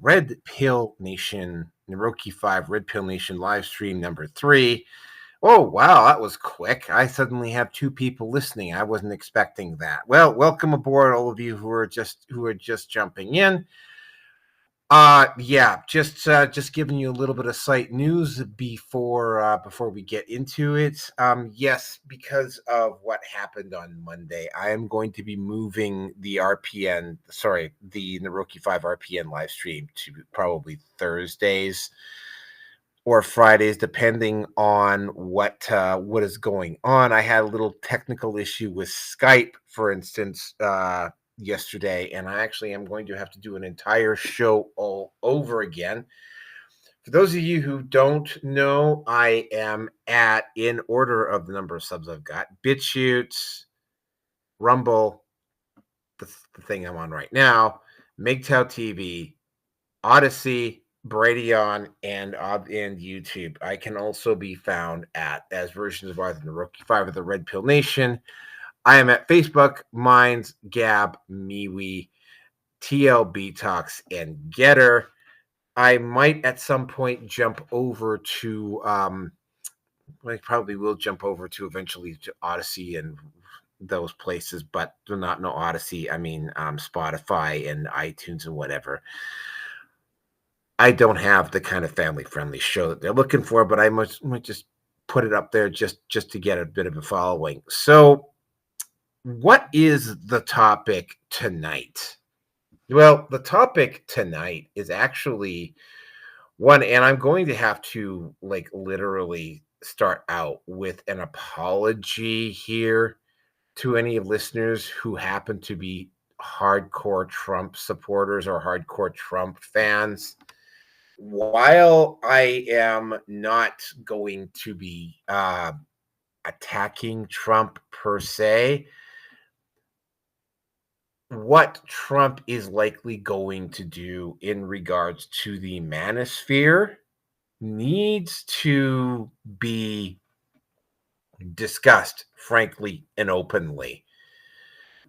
Red Pill Nation, Neroke 5 Red Pill Nation live stream number 3. Oh, wow, that was quick. I suddenly have 2 people listening. I wasn't expecting that. Well, welcome aboard, all of you who are just jumping in. Just giving you a little bit of site news before we get into it. Yes, because of what happened on Monday, I am going to be moving the the Neroke 5 RPN live stream to probably Thursdays or Fridays, depending on what is going on. I had a little technical issue with Skype, for instance, yesterday, and I actually am going to have to do an entire show all over again. For those of you who don't know, I am in order of the number of subs I've got: BitChute, Rumble, the thing I'm on right now, MGTOW TV, Odyssey, Bradion, and YouTube. I can also be found as versions of either the Neroke 5 or the Red Pill Nation. I am at Facebook, Minds, Gab, MeWe, TLB Talks, and Getter. I might at some point jump over to I probably will jump over to eventually to Odyssey and those places, but do not know Odyssey. I mean Spotify and iTunes and whatever. I don't have the kind of family-friendly show that they're looking for, but I might just put it up there just to get a bit of a following. So what is the topic tonight? Well, the topic tonight is actually one, and I'm going to have to literally start out with an apology here to any listeners who happen to be hardcore Trump supporters or hardcore Trump fans. While I am not going to be attacking Trump per se, what Trump is likely going to do in regards to the Manosphere needs to be discussed, frankly and openly.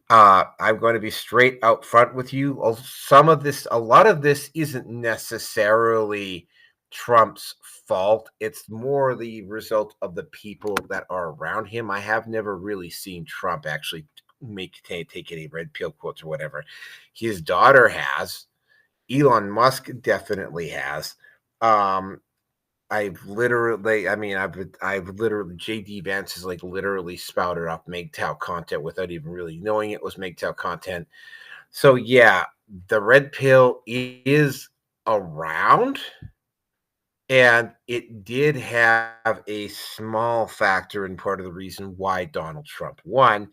I'm going to be straight out front with you. A lot of this isn't necessarily Trump's fault. It's more the result of the people that are around him. I have never really seen Trump actually take any red pill quotes or whatever. His daughter has. Elon Musk definitely has. I've literally, JD Vance has literally spouted off MGTOW content without even really knowing it was MGTOW content. So yeah, the red pill is around, and it did have a small factor in part of the reason why Donald Trump won.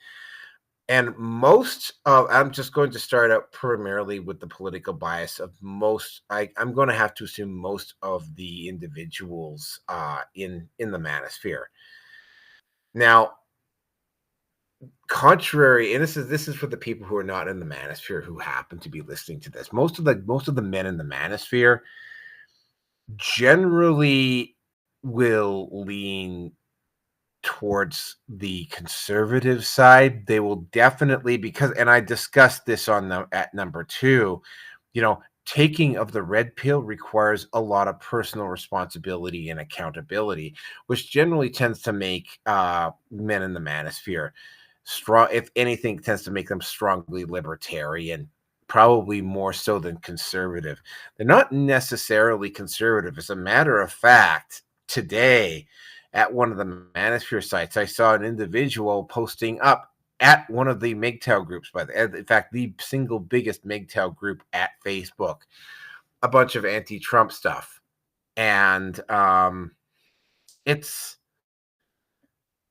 And I'm just going to start out primarily with the political bias of I'm going to have to assume most of the individuals in the Manosphere. Now, contrary, and this is for the people who are not in the Manosphere who happen to be listening to this. Most of the men in the Manosphere generally will lean towards the conservative side. They will definitely, and I discussed this at number 2, taking of the red pill requires a lot of personal responsibility and accountability, which generally tends to make men in the Manosphere strong. If anything, tends to make them strongly libertarian, probably more so than conservative. They're not necessarily conservative. As a matter of fact, today, at one of the Manosphere sites, I saw an individual posting up at one of the MGTOW groups, in fact, the single biggest MGTOW group at Facebook, a bunch of anti-Trump stuff. And it's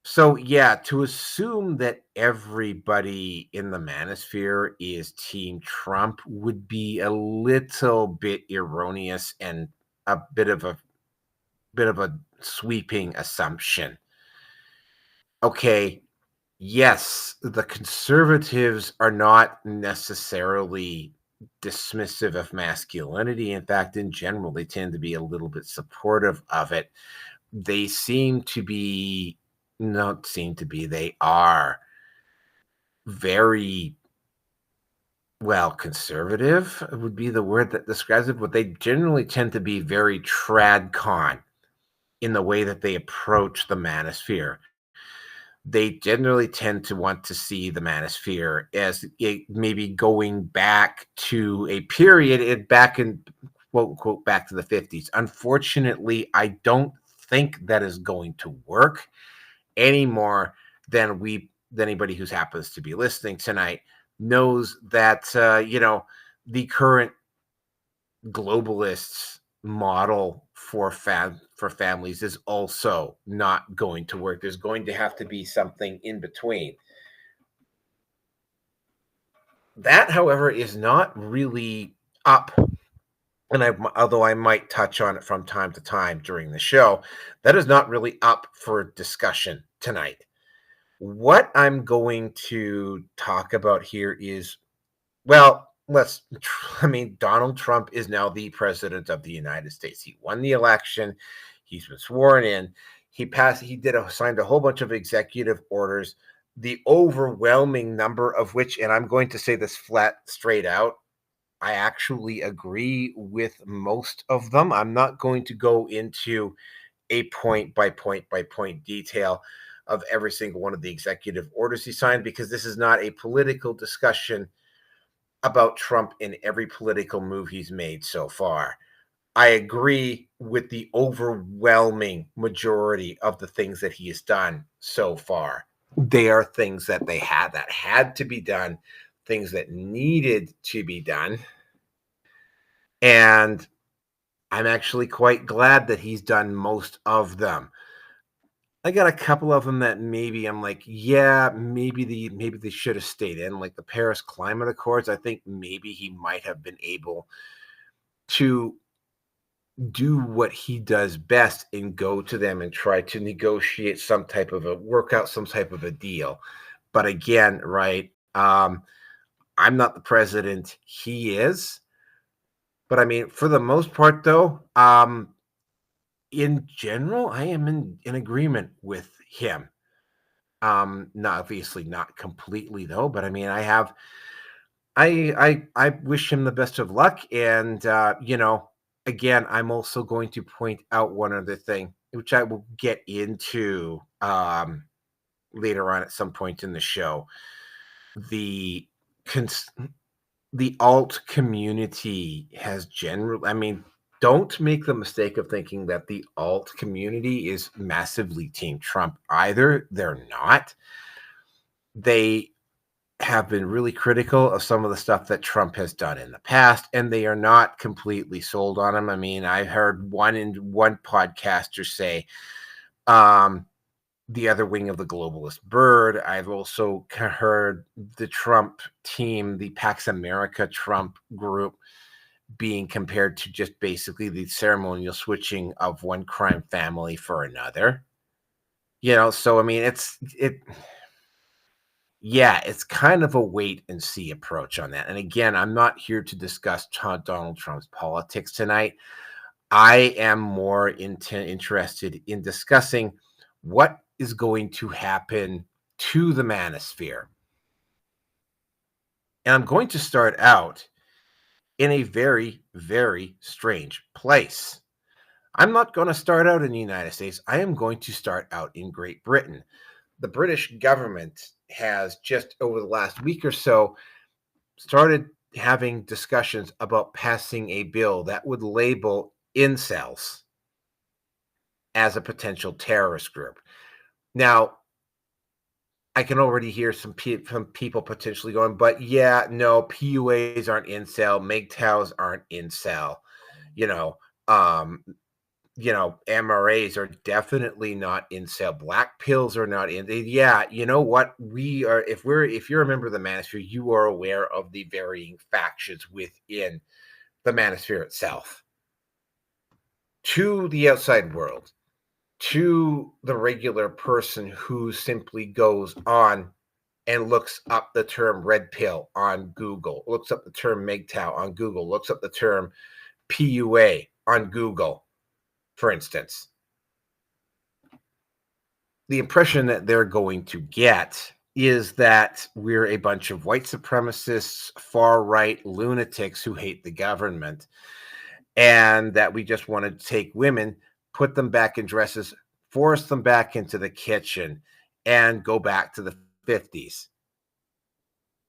so, yeah, to assume that everybody in the Manosphere is Team Trump would be a little bit erroneous and a bit of a sweeping assumption. Okay, yes, the conservatives are not necessarily dismissive of masculinity. In fact, in general, they tend to be a little bit supportive of it. They they are very Well, conservative would be the word that describes it, but they generally tend to be very tradcon in the way that they approach the manosphere. They generally tend to want to see the manosphere as it maybe going back to a period back in quote unquote back to the 50s. Unfortunately, I don't think that is going to work any more than anybody who happens to be listening tonight knows that the current globalists model for families is also not going to work. There's going to have to be something in between. That, however, is not really up. And although I might touch on it from time to time during the show, that is not really up for discussion tonight. What I'm going to talk about here is, well, I mean, Donald Trump is now the president of the United States. He won the election. He's been sworn in. Signed a whole bunch of executive orders, the overwhelming number of which, and I'm going to say this flat straight out, I actually agree with most of them. I'm not going to go into a point by point by point detail of every single one of the executive orders he signed because this is not a political discussion about Trump in every political move he's made so far. I agree with the overwhelming majority of the things that he has done so far. They are things that had to be done, things that needed to be done. And I'm actually quite glad that he's done most of them. I got a couple of them that maybe I'm like, yeah, maybe they should have stayed in, like the Paris Climate Accords. I think maybe he might have been able to do what he does best and go to them and try to negotiate work out some type of a deal. But again, right, I'm not the president, he is. But I mean, for the most part, though, in general, I am in agreement with him. Not obviously not completely though, but I mean, I wish him the best of luck, and again, I'm also going to point out one other thing, which I will get into later on at some point in the show. The cons- the alt community has generally, I mean, don't make the mistake of thinking that the alt community is massively Team Trump either. They're not. They have been really critical of some of the stuff that Trump has done in the past, and they are not completely sold on him. I mean, I heard one podcaster say, the other wing of the globalist bird. I've also heard the Trump team, the Pax America Trump group, being compared to just basically the ceremonial switching of one crime family for another. So I mean, it's kind of a wait and see approach on that. And again, I'm not here to discuss Donald Trump's politics tonight. I am more interested in discussing what is going to happen to the manosphere. And I'm going to start out in a very, very strange place. I'm not going to start out in the United States. I am going to start out in Great Britain. The British government has just over the last week or so started having discussions about passing a bill that would label incels as a potential terrorist group. Now, I can already hear some people potentially going, but yeah, no, PUAs aren't incel, MGTOWs aren't incel, you know, um, MRAs are definitely not incel. Black pills are not in. Yeah, you know what? We are. If you're a member of the Manosphere, you are aware of the varying factions within the Manosphere itself. To the outside world, to the regular person who simply goes on and looks up the term red pill on Google, looks up the term MGTOW on Google, looks up the term PUA on Google, for instance, the impression that they're going to get is that we're a bunch of white supremacists, far right lunatics who hate the government, and that we just want to take women, put them back in dresses, force them back into the kitchen, and go back to the 50s.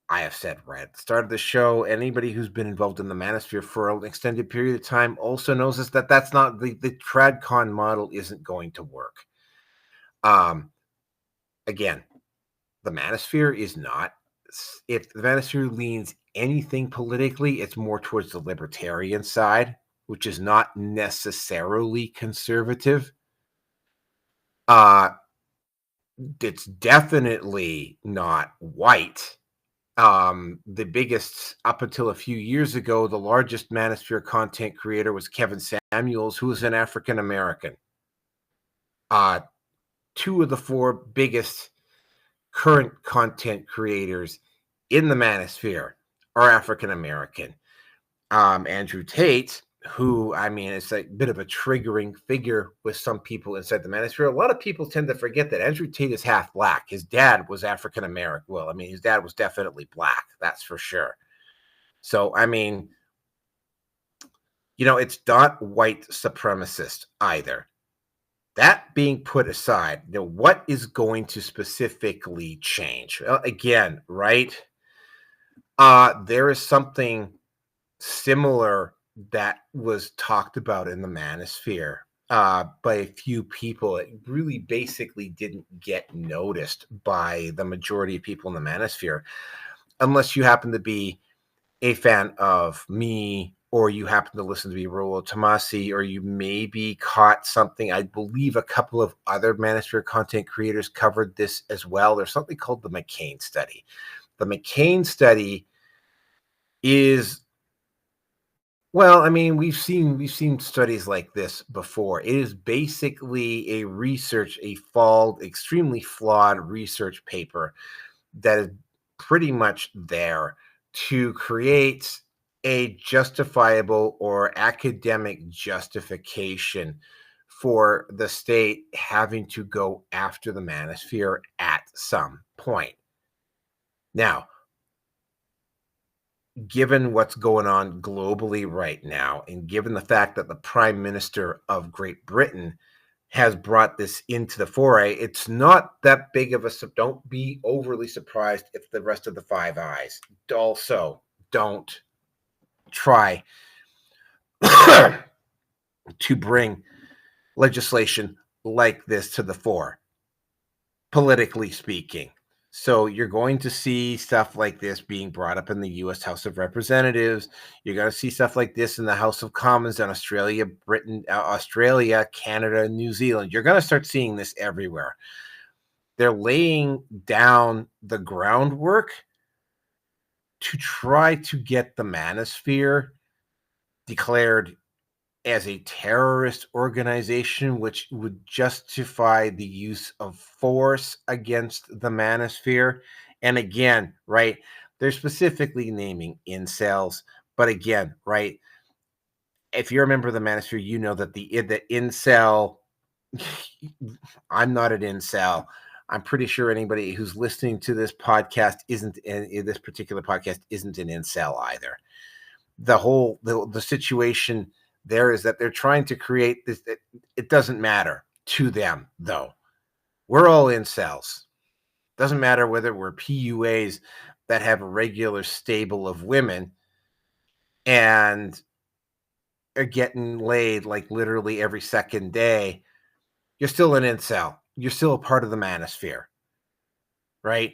I have said right at the start of the show, anybody who's been involved in the Manosphere for an extended period of time also knows is that that's not the TradCon model isn't going to work. Again, the Manosphere is not. If the Manosphere leans anything politically, it's more towards the libertarian side, which is not necessarily conservative. It's definitely not white. The biggest, up until a few years ago, the largest Manosphere content creator was Kevin Samuels, who is an African American. Two of the four biggest current content creators in the Manosphere are African American. Andrew Tate, who, I mean, it's a bit of a triggering figure with some people inside the Manosphere. A lot of people tend to forget that Andrew Tate is half black. His dad was African American. Well, I mean, his dad was definitely black, that's for sure. So, I mean, it's not white supremacist either. That being put aside, what is going to specifically change? Well, again, right? There is something similar that was talked about in the Manosphere by a few people. It really basically didn't get noticed by the majority of people in the Manosphere, unless you happen to be a fan of me, or you happen to listen to me, Rolo Tomasi, or you maybe caught something. I believe a couple of other Manosphere content creators covered this as well. There's something called the McCain study. The McCain study is, well, I mean, we've seen studies like this before. It is basically a extremely flawed research paper that is pretty much there to create a justifiable or academic justification for the state having to go after the Manosphere at some point. Now, given what's going on globally right now, and given the fact that the Prime Minister of Great Britain has brought this into the foray, it's not that big of a, don't be overly surprised if the rest of the Five Eyes also don't try to bring legislation like this to the fore, politically speaking. So you're going to see stuff like this being brought up in the U.S. House of Representatives. You're going to see stuff like this in the House of Commons in Australia, Canada, and New Zealand. You're going to start seeing this everywhere. They're laying down the groundwork to try to get the Manosphere declared as a terrorist organization, which would justify the use of force against the Manosphere. And again, right, they're specifically naming incels. But again, right, if you're a member of the Manosphere, you know that the incel, I'm not an incel. I'm pretty sure anybody who's listening to this podcast isn't in this particular podcast isn't an incel either. The situation there is that they're trying to create this. It doesn't matter to them, though. We're all incels. Doesn't matter whether we're PUAs that have a regular stable of women and are getting laid like literally every second day. You're still an incel. You're still a part of the Manosphere, right?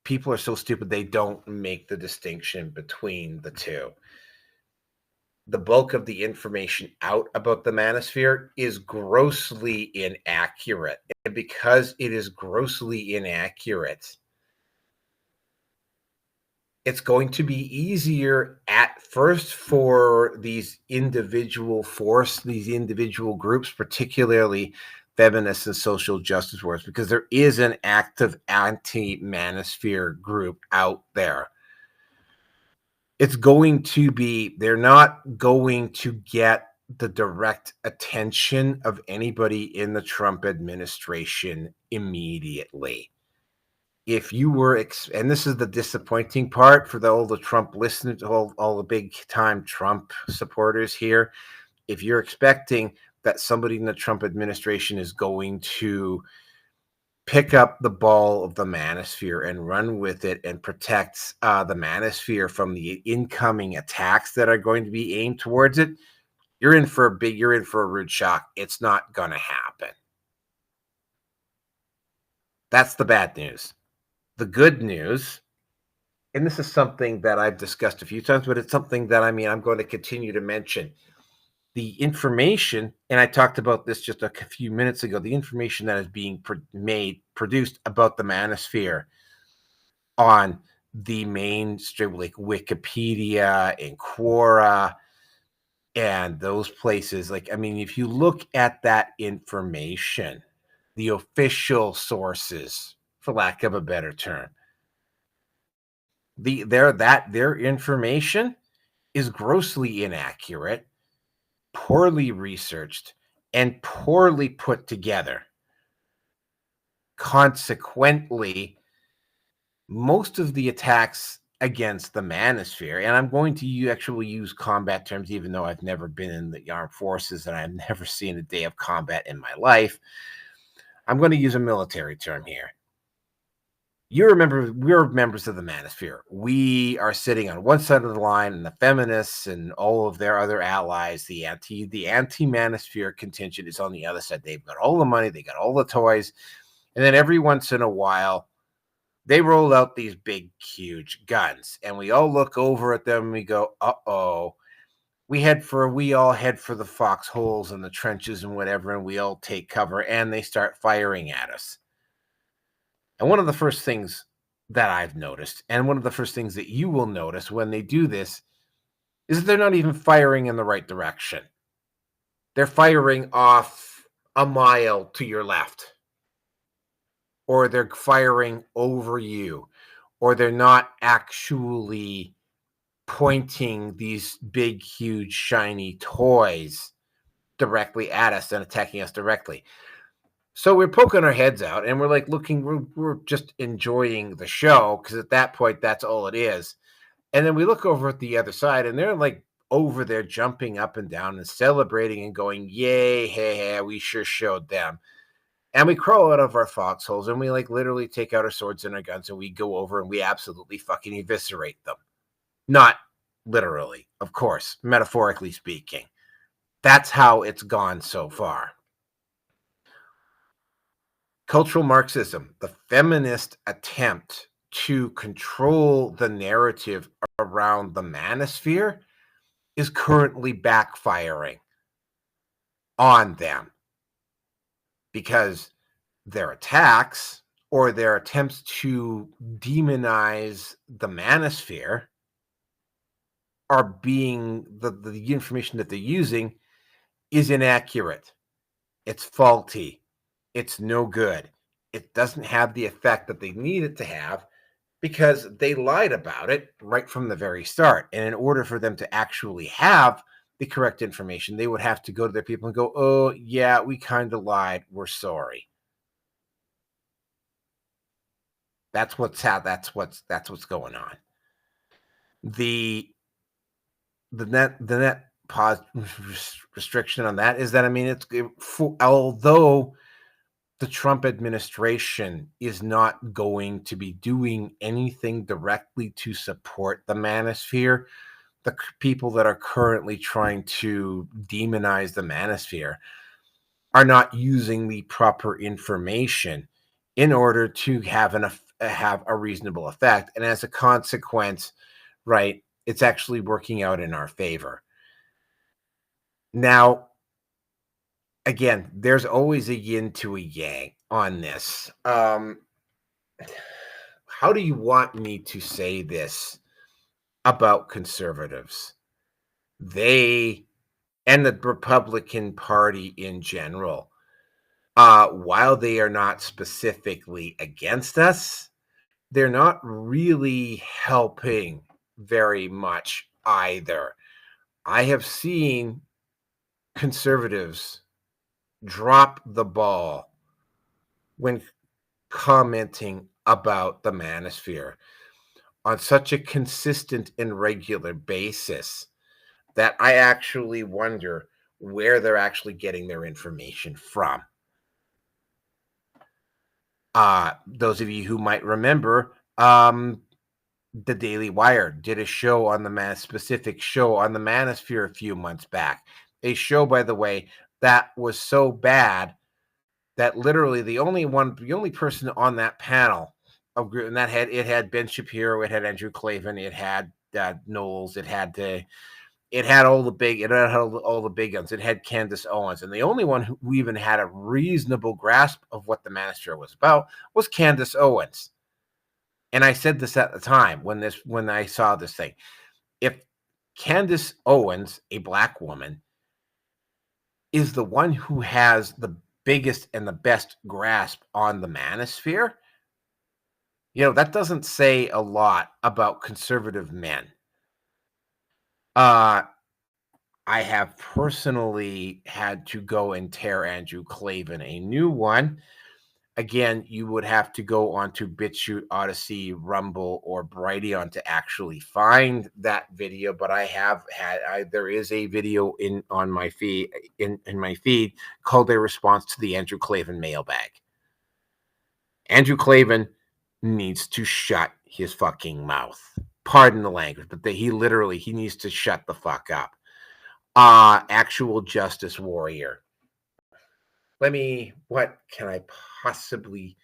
People are so stupid, they don't make the distinction between the two. The bulk of the information out about the Manosphere is grossly inaccurate. And because it is grossly inaccurate, it's going to be easier at first for these individual groups, particularly feminists and social justice warriors, because there is an active anti-Manosphere group out there. They're not going to get the direct attention of anybody in the Trump administration immediately. If you were, and this is the disappointing part for all the Trump listeners, all the big time Trump supporters here, if you're expecting that somebody in the Trump administration is going to pick up the ball of the Manosphere and run with it and protect the Manosphere from the incoming attacks that are going to be aimed towards it, you're in for a rude shock. It's not going to happen. That's the bad news. The good news, and this is something that I've discussed a few times, but it's something that I'm going to continue to mention. The information, and I talked about this just a few minutes ago, the information that is being produced about the Manosphere on the mainstream, like Wikipedia and Quora and those places. Like, if you look at that information, the official sources, for lack of a better term, their information is grossly inaccurate, poorly researched, and poorly put together. Consequently, most of the attacks against the Manosphere, and I'm going to actually use combat terms, even though I've never been in the armed forces and I've never seen a day of combat in my life. I'm going to use a military term here. We're members of the Manosphere. We are sitting on one side of the line, and the feminists and all of their other allies, the anti-Manosphere contingent, is on the other side. They've got all the money, they got all the toys, and then every once in a while, they roll out these big, huge guns, and we all look over at them and we go, "Uh-oh." We all head for the foxholes and the trenches and whatever, and we all take cover, and they start firing at us. And one of the first things that I've noticed, and one of the first things that you will notice when they do this, is that they're not even firing in the right direction. They're firing off a mile to your left, or they're firing over you, or they're not actually pointing these big, huge, shiny toys directly at us and attacking us directly. So we're poking our heads out and we're like we're just enjoying the show, because at that point, that's all it is. And then we look over at the other side and they're like over there jumping up and down and celebrating and going, "Yay, hey, we sure showed them." And we crawl out of our foxholes and we like literally take out our swords and our guns and we go over and we absolutely fucking eviscerate them. Not literally, of course, metaphorically speaking. That's how it's gone so far. Cultural Marxism, the feminist attempt to control the narrative around the Manosphere, is currently backfiring on them, because their attacks or their attempts to demonize the Manosphere are being the information that they're using is inaccurate. It's faulty. It's no good. It doesn't have the effect that they need it to have, because they lied about it right from the very start. And in order for them to actually have the correct information, they would have to go to their people and go, "Oh, yeah, we kind of lied. We're sorry." That's what's going on. The net pause restriction on that is that although the Trump administration is not going to be doing anything directly to support the Manosphere, the people that are currently trying to demonize the Manosphere are not using the proper information in order to have a reasonable effect. And as a consequence, right, it's actually working out in our favor. Now, again, there's always a yin to a yang on this. How do you want me to say this about conservatives? They and the Republican Party in general, while they are not specifically against us, they're not really helping very much either. I have seen conservatives drop the ball when commenting about the Manosphere on such a consistent and regular basis that I actually wonder where they're actually getting their information from. Those of you who might remember, the Daily Wire did a show on the specific show on the Manosphere a few months back. A show, by the way, that was so bad that literally the only person on that panel of group, and it had Ben Shapiro, it had Andrew Klavan, it had Knowles, it had all the big guns. It had Candace Owens, and the only one who even had a reasonable grasp of what the Manosphere was about was Candace Owens. And I said this at the time when I saw this thing. If Candace Owens, a black woman, is the one who has the biggest and the best grasp on the Manosphere, that doesn't say a lot about conservative men. I have personally had to go and tear Andrew Klavan a new one. Again, you would have to go onto BitChute, Odyssey, Rumble, or Brighteon to actually find that video. But there is a video on my feed in my feed called "A Response to the Andrew Klavan Mailbag." Andrew Klavan needs to shut his fucking mouth. Pardon the language, but he needs to shut the fuck up. Actual justice warrior. What can I possibly,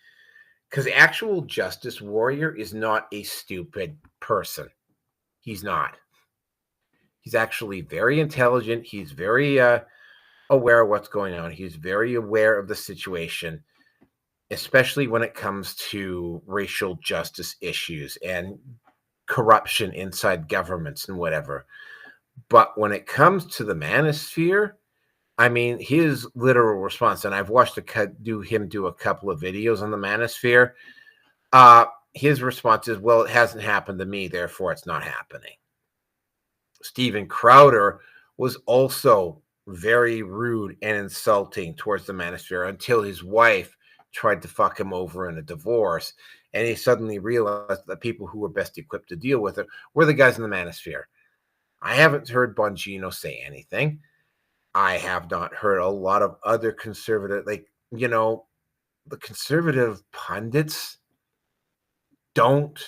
because actual justice warrior is not a stupid person. He's not. He's actually very intelligent. He's very aware of what's going on. He's very aware of the situation, especially when it comes to racial justice issues and corruption inside governments and whatever. But when it comes to the Manosphere, I mean, his literal response, and I've watched him do a couple of videos on the Manosphere. His response is, well, it hasn't happened to me, therefore it's not happening. Steven Crowder was also very rude and insulting towards the Manosphere until his wife tried to fuck him over in a divorce, and he suddenly realized that people who were best equipped to deal with it were the guys in the Manosphere. I haven't heard Bongino say anything. I have not heard a lot of other conservative, the conservative pundits don't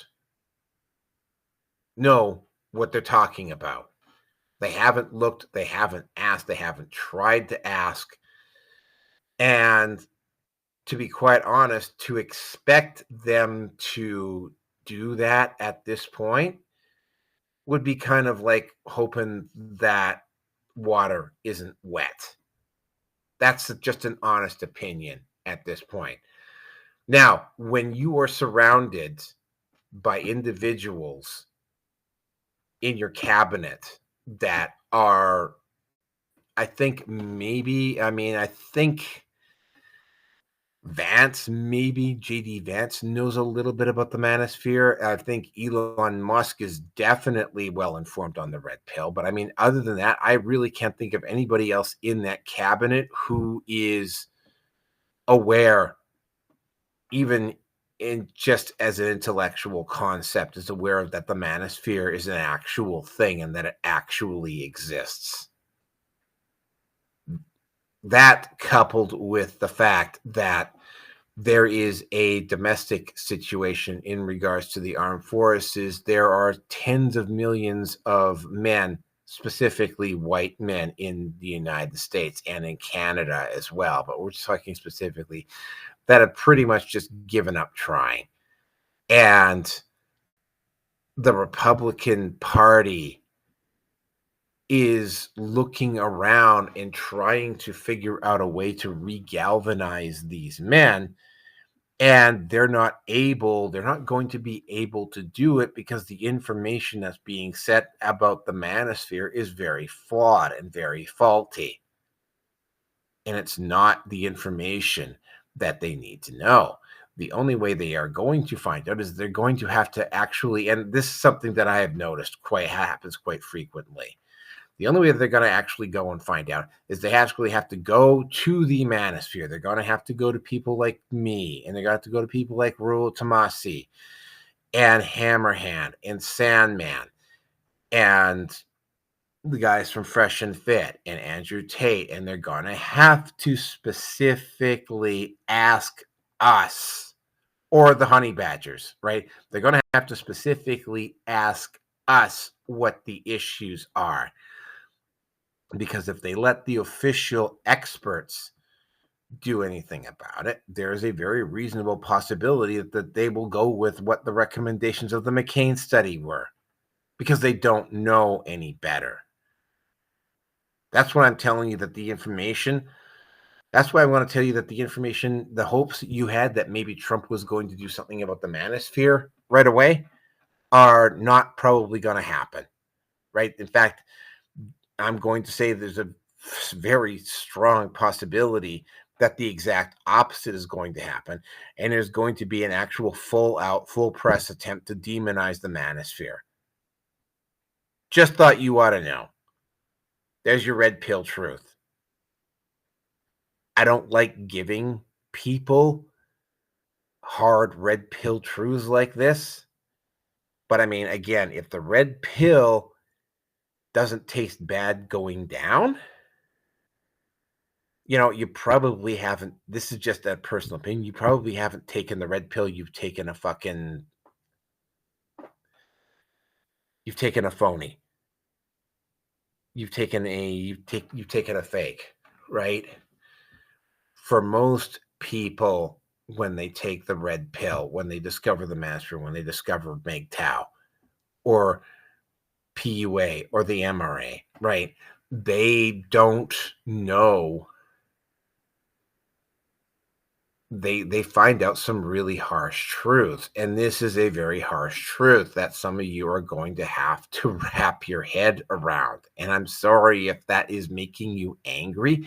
know what they're talking about. They haven't looked, they haven't asked, they haven't tried to ask. And to be quite honest, to expect them to do that at this point would be kind of like hoping that water isn't wet. That's just an honest opinion at this point. Now, when you are surrounded by individuals in your cabinet that are, I think Vance, maybe JD Vance knows a little bit about the Manosphere. I think Elon Musk is definitely well informed on the red pill. But I mean, other than that, I really can't think of anybody else in that cabinet who is aware, even in just as an intellectual concept, is aware of that the Manosphere is an actual thing and that it actually exists. That, coupled with the fact that there is a domestic situation in regards to the armed forces, there are tens of millions of men, specifically white men, in the United States and in Canada as well, but we're talking specifically, that have pretty much just given up trying. And the Republican Party is looking around and trying to figure out a way to regalvanize these men, and they're not going to be able to do it because the information that's being set about the Manosphere is very flawed and very faulty, and it's not the information that they need to know. The only way they are going to find out is they're going to have to actually, and this is something that I have noticed happens quite frequently. The only way they're going to actually go and find out is they actually have to go to the Manosphere. They're going to have to go to people like me, and they're going to have to go to people like Rule Tomasi and Hammerhand and Sandman and the guys from Fresh and Fit and Andrew Tate, and they're going to have to specifically ask us or the Honey Badgers, right? They're going to have to specifically ask us what the issues are. Because if they let the official experts do anything about it, there is a very reasonable possibility that they will go with what the recommendations of the McCain study were, because they don't know any better. That's what I'm telling you, that the information, that's why I want to tell you that the information, the hopes that you had that maybe Trump was going to do something about the Manosphere right away are not probably going to happen, right? In fact, I'm going to say there's a very strong possibility that the exact opposite is going to happen, and there's going to be an actual full press attempt to demonize the Manosphere. Just thought you ought to know. There's your red pill truth. I don't like giving people hard red pill truths like this, but I mean, again, if the red pill doesn't taste bad going down, you probably haven't, this is just a personal opinion, you probably haven't taken the red pill, you've taken a phony. You've taken a fake, right? For most people, when they take the red pill, when they discover the master, when they discover MGTOW or PUA or the MRA, right? They don't know. They find out some really harsh truths, and this is a very harsh truth that some of you are going to have to wrap your head around. And I'm sorry if that is making you angry,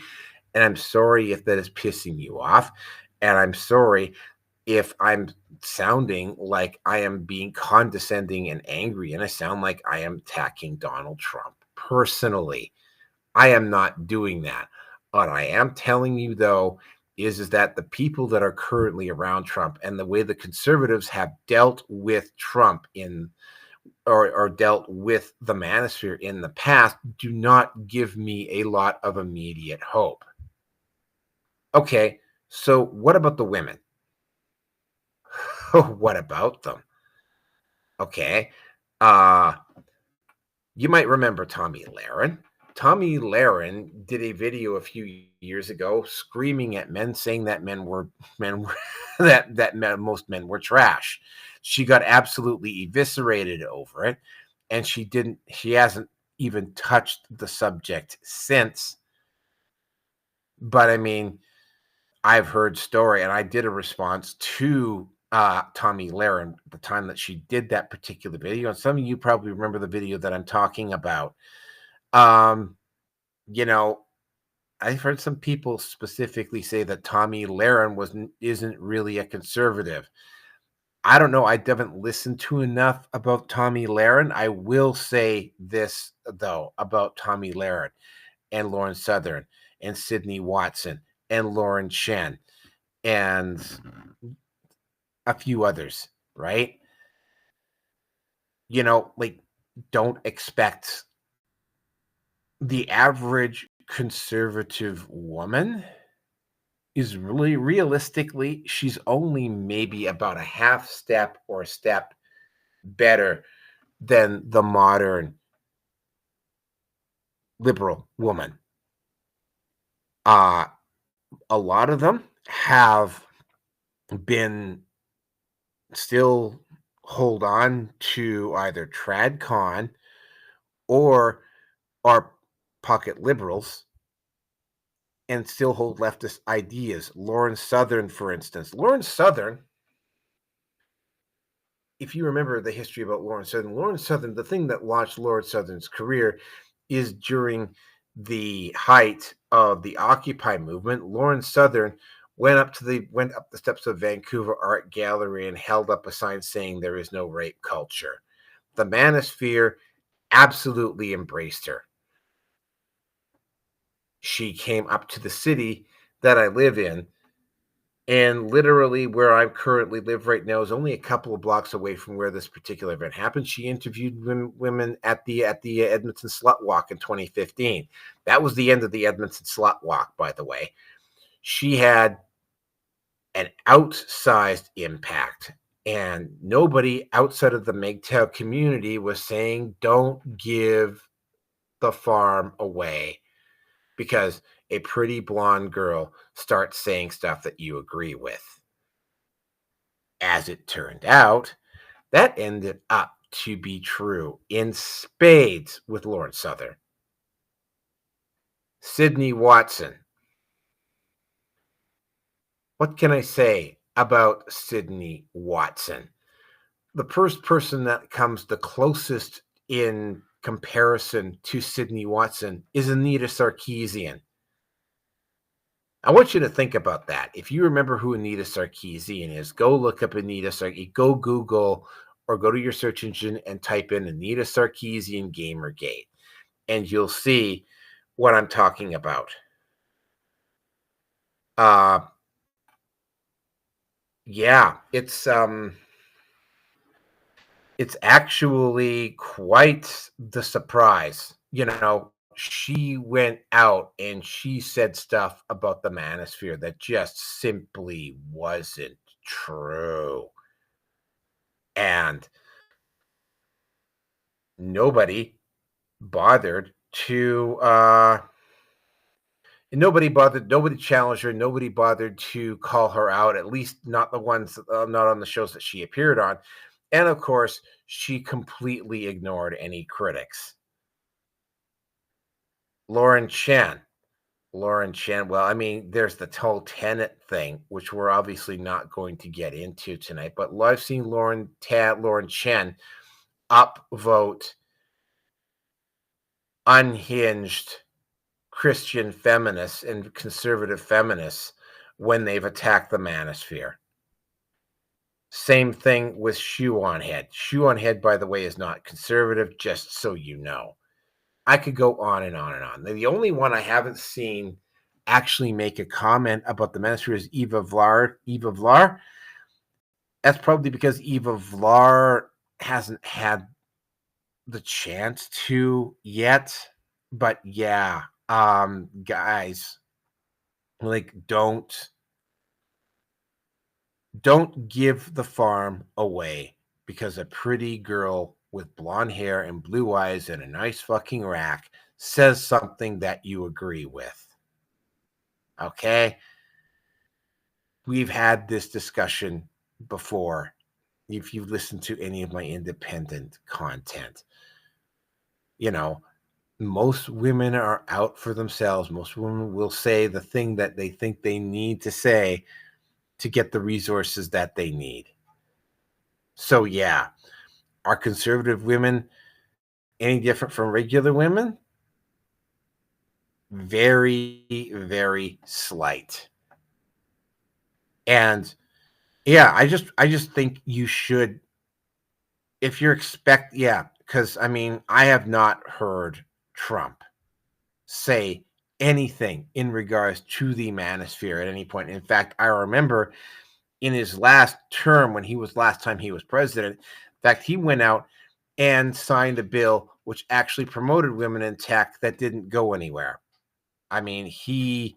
and I'm sorry if that is pissing you off, and I'm sorry if I'm sounding like I am being condescending and angry, and I sound like I am attacking Donald Trump personally. I am not doing that. What I am telling you, though, is that the people that are currently around Trump and the way the conservatives have dealt with Trump or dealt with the Manosphere in the past do not give me a lot of immediate hope. Okay, so what about the women? What about them? Okay, you might remember Tommy Lahren. Tommy Lahren did a video a few years ago screaming at men, saying that most men were trash. She got absolutely eviscerated over it, and she hasn't even touched the subject since. But I mean, I've heard story, and I did a response to Tommy Lahren at the time that she did that particular video. And some of you probably remember the video that I'm talking about. You know, I've heard some people specifically say that Tommy Lahren isn't really a conservative. I don't know. I haven't listened to enough about Tommy Lahren. I will say this, though, about Tommy Lahren and Lauren Southern and Sydney Watson and Lauren Shen and a few others, right? Like, don't expect the average conservative woman is really realistically, she's only maybe about a half step or a step better than the modern liberal woman. A lot of them have been still hold on to either TradCon or are pocket liberals and still hold leftist ideas. Lauren Southern, for instance. Lauren Southern, if you remember the history about Lauren Southern, the thing that launched Lauren Southern's career is during the height of the Occupy movement. Lauren Southern went up the steps of Vancouver Art Gallery and held up a sign saying there is no rape culture. The Manosphere absolutely embraced her. she came up to the city that I live in, and literally where I currently live right now is only a couple of blocks away from where this particular event happened. She interviewed women at the Edmonton Slut Walk in 2015. That was the end of the Edmonton Slut Walk, by the way. She had an outsized impact, and nobody outside of the MGTOW community was saying, don't give the farm away because a pretty blonde girl starts saying stuff that you agree with. As it turned out, that ended up to be true in spades with Lauren Southern. Sydney Watson. What can I say about Sydney Watson? The first person that comes the closest in comparison to Sydney Watson is Anita Sarkeesian. I want you to think about that. If you remember who Anita Sarkeesian is, go look up Anita Sarkeesian, go Google or go to your search engine and type in Anita Sarkeesian Gamergate, and you'll see what I'm talking about. Yeah, it's actually quite the surprise. She went out and she said stuff about the Manosphere that just simply wasn't true. And nobody bothered to nobody challenged her, nobody bothered to call her out, at least not the ones not on the shows that she appeared on. And of course, she completely ignored any critics. Lauren Chen. Well, I mean, there's the whole Tenet thing, which we're obviously not going to get into tonight. But I've seen Lauren Chen upvote unhinged Christian feminists and conservative feminists when they've attacked the Manosphere. Same thing with Shoe on Head. Shoe on Head, by the way, is not conservative, just so you know. I could go on and on and on. The only one I haven't seen actually make a comment about the Manosphere is Eva Vlar. That's probably because Eva Vlar hasn't had the chance to yet. But yeah, guys, like don't give the farm away because a pretty girl with blonde hair and blue eyes and a nice fucking rack says something that you agree with. Okay? We've had this discussion before. If you've listened to any of my independent content, most women are out for themselves. Most women will say the thing that they think they need to say to get the resources that they need. So, yeah, are conservative women any different from regular women? Very, very slight. And yeah, I just think you should, if you're because I mean, I have not heard Trump say anything in regards to the Manosphere at any point. In fact, I remember in his last term, when last time he was president, in fact, he went out and signed a bill which actually promoted women in tech that didn't go anywhere. I mean, if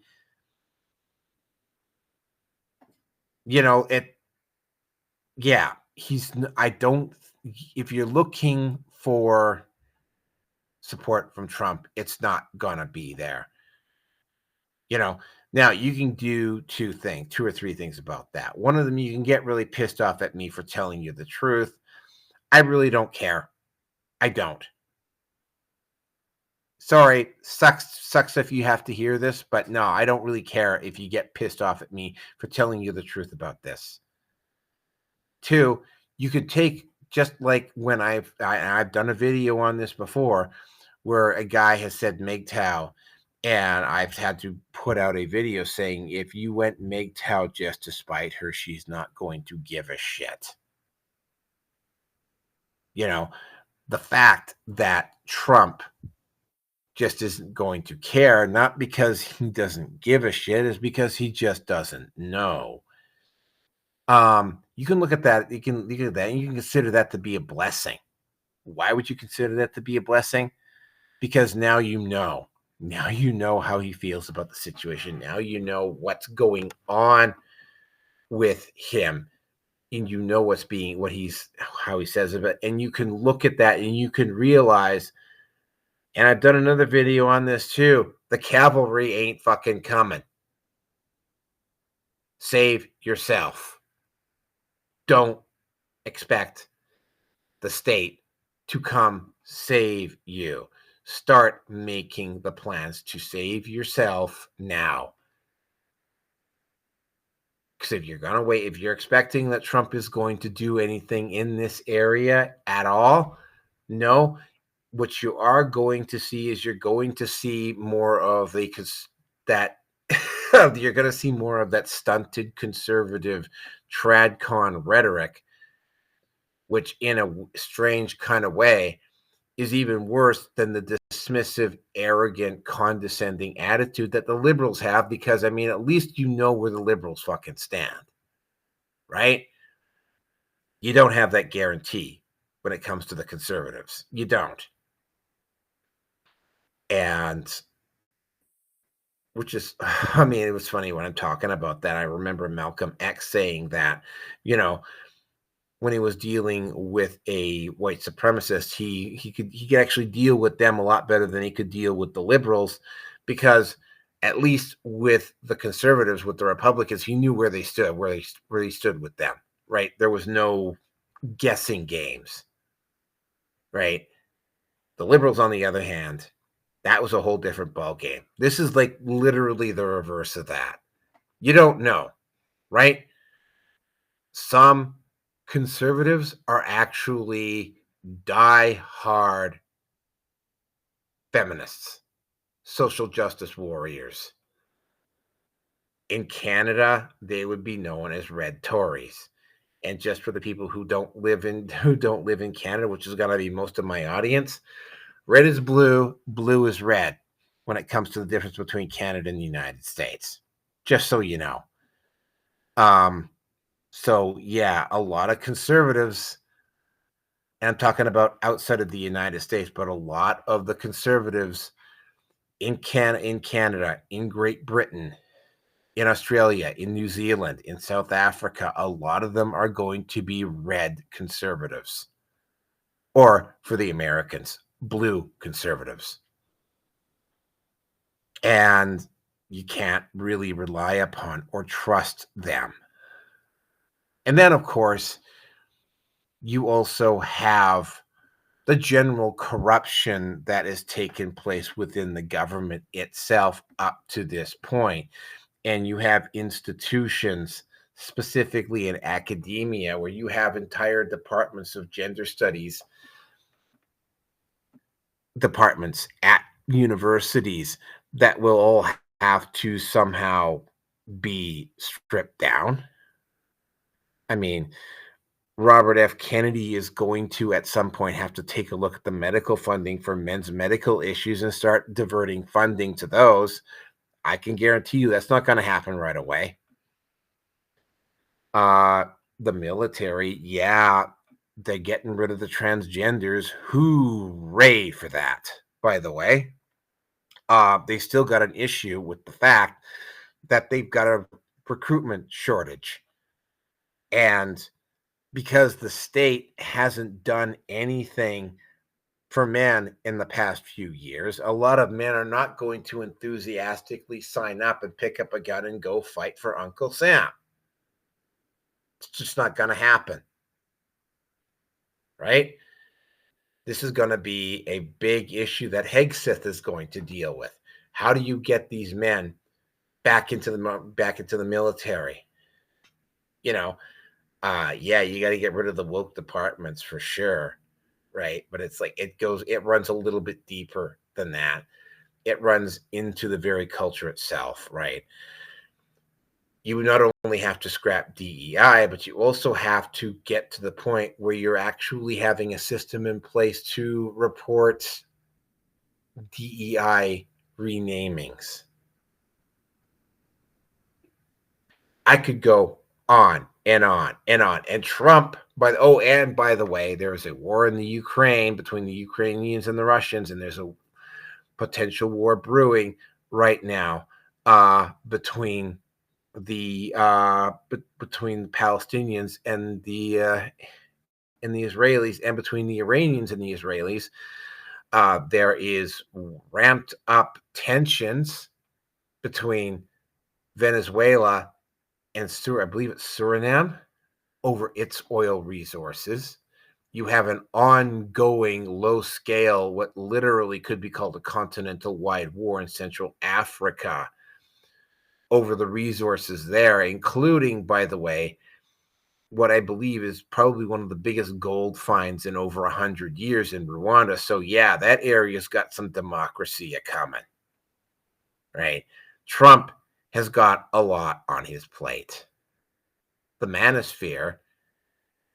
you're looking for support from Trump, it's not gonna be there. Now you can do two or three things about that. One of them, you can get really pissed off at me for telling you the truth. I really don't care. I don't. Sorry, sucks if you have to hear this, but no, I don't really care if you get pissed off at me for telling you the truth about this. Two, you could take, just like when I've done a video on this before where a guy has said MGTOW, and I've had to put out a video saying if you went MGTOW just to spite her, she's not going to give a shit. The fact that Trump just isn't going to care, not because he doesn't give a shit, is because he just doesn't know. You can look at that, you can look at that, and you can consider that to be a blessing. Why would you consider that to be a blessing? Because now you know. Now you know how he feels about the situation. Now you know what's going on with him. And you know how he says of it. And you can look at that and you can realize, and I've done another video on this too, the cavalry ain't fucking coming. Save yourself. Don't expect the state to come save you. Start making the plans to save yourself now. Because if you're going to wait, if you're expecting that Trump is going to do anything in this area at all, no. What you are going to see is you're going to see more of that you're going to see more of that stunted conservative tradcon rhetoric, which in a strange kind of way is even worse than the dismissive, arrogant, condescending attitude that the liberals have, because, I mean, at least you know where the liberals fucking stand, right? You don't have that guarantee when it comes to the conservatives. You don't. And which is, I mean, it was funny when I'm talking about that. I remember Malcolm X saying that, when he was dealing with a white supremacist, he could actually deal with them a lot better than he could deal with the liberals, because at least with the conservatives, with the Republicans, he knew where they stood, where he stood with them, right? There was no guessing games, right? The liberals, on the other hand, that was a whole different ball game. This is like literally the reverse of that. You don't know, right? Some conservatives are actually die-hard feminists, social justice warriors. In Canada, they would be known as red Tories. And just for the people who don't live in Canada, which is going to be most of my audience, red is blue, blue is red when it comes to the difference between Canada and the United States. Just so you know. So yeah, a lot of conservatives, and I'm talking about outside of the United States, but a lot of the conservatives in Canada, in Great Britain, in Australia, in New Zealand, in South Africa, a lot of them are going to be red conservatives. Or for the Americans, blue conservatives. And you can't really rely upon or trust them. And then, of course, you also have the general corruption that has taken place within the government itself up to this point. And you have institutions, specifically in academia, where you have entire departments of gender studies, departments at universities that will all have to somehow be stripped down. I mean, Robert F. Kennedy is going to, at some point, have to take a look at the medical funding for men's medical issues and start diverting funding to those. I can guarantee you that's not going to happen right away. The military, yeah, they're getting rid of the transgenders. Hooray for that, by the way. They still got an issue with the fact that they've got a recruitment shortage. And because the state hasn't done anything for men in the past few years, a lot of men are not going to enthusiastically sign up and pick up a gun and go fight for Uncle Sam. It's just not going to happen. Right? This is going to be a big issue that Hegseth is going to deal with. How do you get these men back into the military? Yeah, you got to get rid of the woke departments for sure, right? But it's like it runs a little bit deeper than that. It runs into the very culture itself, right? You not only have to scrap DEI, but you also have to get to the point where you're actually having a system in place to report DEI renamings. I could go on and on and on. And Trump, and by the way, there is a war in the Ukraine between the Ukrainians and the Russians, and there's a potential war brewing right now between the Palestinians and the Israelis, and between the Iranians and the Israelis. There is ramped up tensions between Venezuela and I believe it's Suriname, over its oil resources. You have an ongoing low scale, what literally could be called a continental wide war in Central Africa over the resources there, including, by the way, what I believe is probably one of the biggest gold finds in over 100 years in Rwanda. So, yeah, that area's got some democracy coming, right? Trump has got a lot on his plate. The Manosphere,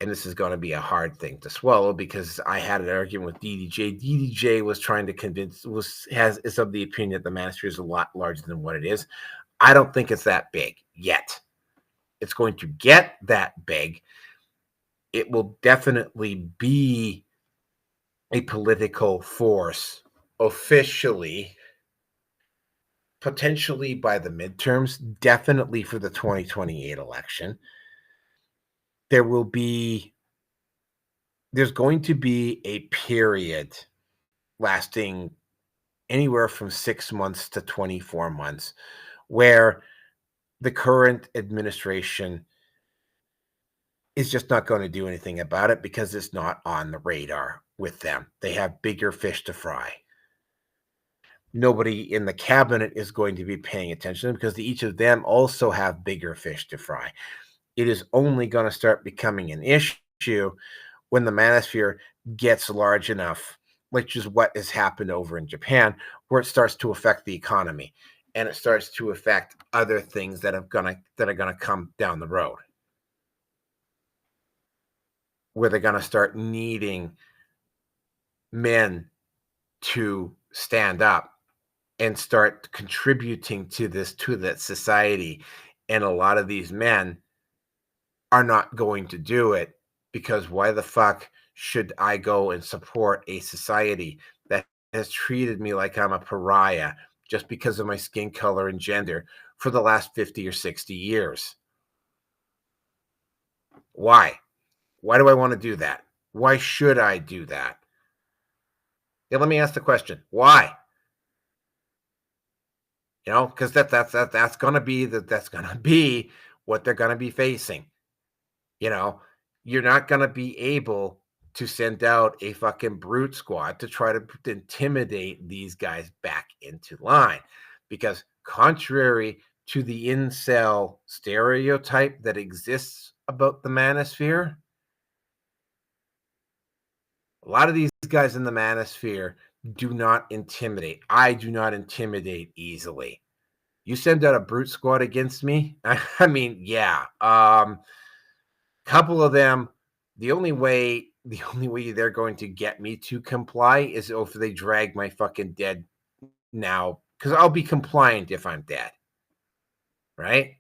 and this is going to be a hard thing to swallow because I had an argument with DDJ. DDJ was trying to convince, is of the opinion that the Manosphere is a lot larger than what it is. I don't think it's that big yet. It's going to get that big. It will definitely be a political force officially, potentially by the midterms, definitely for the 2028 election. There's going to be a period lasting anywhere from 6 months to 24 months where the current administration is just not going to do anything about it because it's not on the radar with them. They have bigger fish to fry. Nobody in the cabinet is going to be paying attention because each of them also have bigger fish to fry. It is only going to start becoming an issue when the Manosphere gets large enough, which is what has happened over in Japan, where it starts to affect the economy and it starts to affect other things that are going to come down the road, where they're going to start needing men to stand up and start contributing to that society. And a lot of these men are not going to do it because why the fuck should I go and support a society that has treated me like I'm a pariah just because of my skin color and gender for the last 50 or 60 years? Why? Why do I want to do that? Why should I do that? Yeah, let me ask the question. Why? Because that's gonna be what they're gonna be facing. You're not gonna be able to send out a fucking brute squad to try to intimidate these guys back into line, because contrary to the incel stereotype that exists about the Manosphere, a lot of these guys in the Manosphere do not intimidate. I do not intimidate easily. You send out a brute squad against me? I mean, yeah. Couple of them, the only way they're going to get me to comply is if they drag my fucking dead now, because I'll be compliant if I'm dead. Right?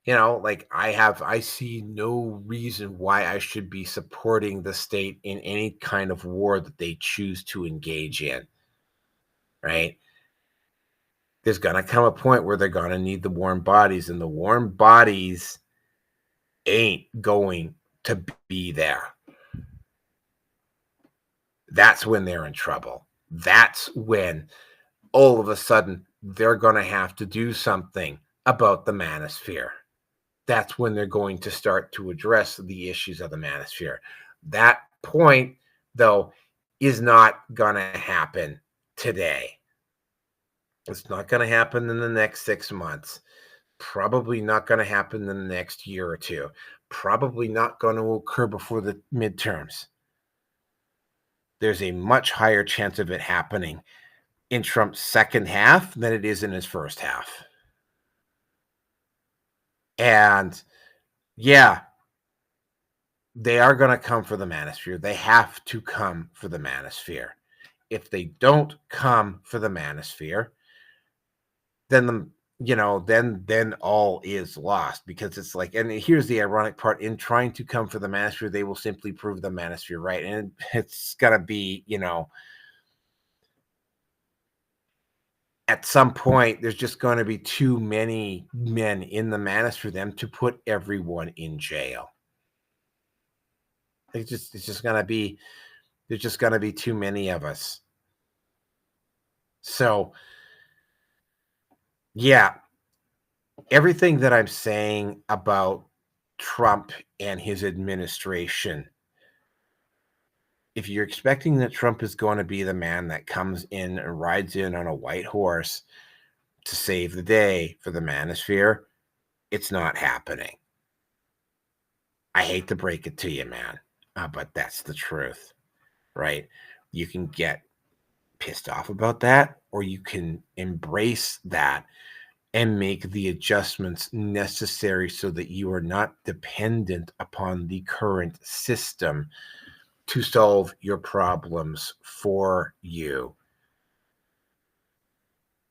Like I see no reason why I should be supporting the state in any kind of war that they choose to engage in. Right? There's gonna come a point where they're gonna need the warm bodies, and the warm bodies ain't going to be there. That's when they're in trouble. That's when all of a sudden they're going to have to do something about the Manosphere. That's when they're going to start to address the issues of the Manosphere. That point, though, is not going to happen today. It's not going to happen in the next 6 months. Probably not going to happen in the next year or two. Probably not going to occur before the midterms. There's a much higher chance of it happening in Trump's second half than it is in his first half. And yeah, they are going to come for the Manosphere. They have to come for the Manosphere. if they don't come for the Manosphere, then then all is lost, because it's like, and here's the ironic part: in trying to come for the Manosphere, they will simply prove the Manosphere right, and it's gonna be, at some point, there's just going to be too many men in the Manosphere for them to put everyone in jail. It's just gonna be there's just gonna be too many of us. So yeah, everything that I'm saying about Trump and his administration, if you're expecting that Trump is going to be the man that comes in and rides in on a white horse to save the day for the Manosphere, it's not happening. I hate to break it to you, man, but that's the truth, right? You can get pissed off about that, or you can embrace that and make the adjustments necessary so that you are not dependent upon the current system to solve your problems for you.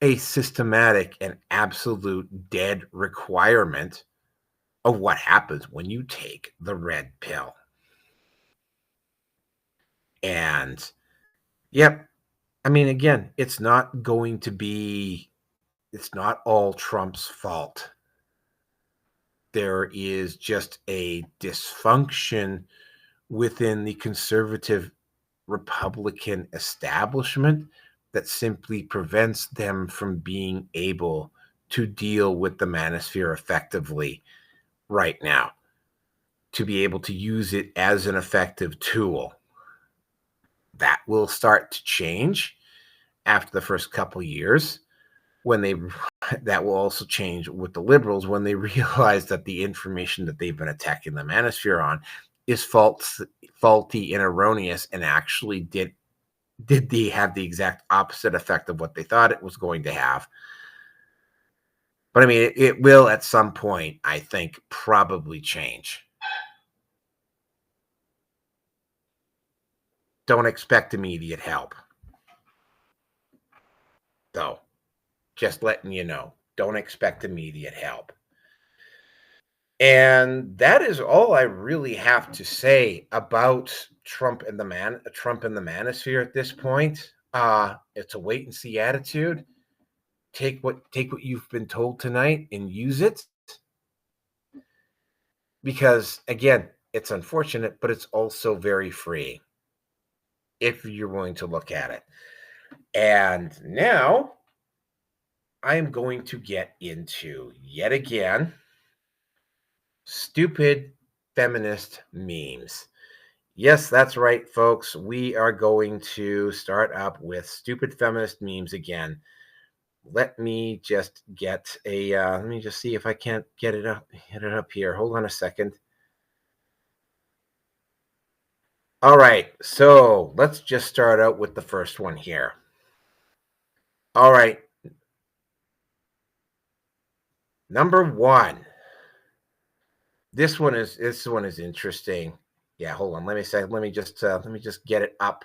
A systematic and absolute dead requirement of what happens when you take the red pill. And yep, I mean, again, it's not all Trump's fault. There is just a dysfunction within the conservative Republican establishment that simply prevents them from being able to deal with the Manosphere effectively right now, to be able to use it as an effective tool. That will start to change after the first couple years, when they that will also change with the liberals when they realize that the information that they've been attacking the Manosphere on is faulty and erroneous, and actually did they have the exact opposite effect of what they thought it was going to have. But I mean, it will at some point, I think, probably change. Don't expect immediate help, though. Just letting you know, don't expect immediate help. And that is all I really have to say about Trump and the Manosphere at this point. It's a wait and see attitude. Take what you've been told tonight and use it, because again, it's unfortunate, but it's also very free if you're willing to look at it. And now I am going to get into, yet again, stupid feminist memes. Yes, that's right, folks. We are going to start up with stupid feminist memes again. Let me just get a. Let me just see if I can't get it up. Hit it up here. Hold on a second. All right, so let's just start out with the first one here. All right, number one. This one is interesting. Yeah, hold on. Let me just get it up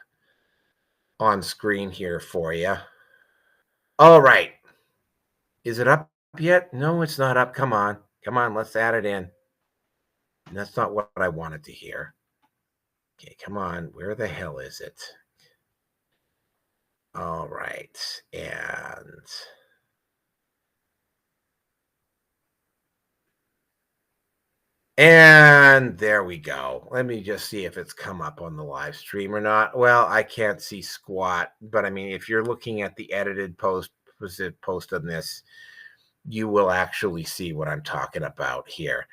on screen here for you. All right. Is it up yet? No, it's not up. Come on. Come on, let's add it in. And that's not what I wanted to hear. Okay, come on. Where the hell is it? All right. And there we go. Let me just see if it's come up on the live stream or not. Well, I can't see squat, but I mean, if you're looking at the edited post on this, you will actually see what I'm talking about here.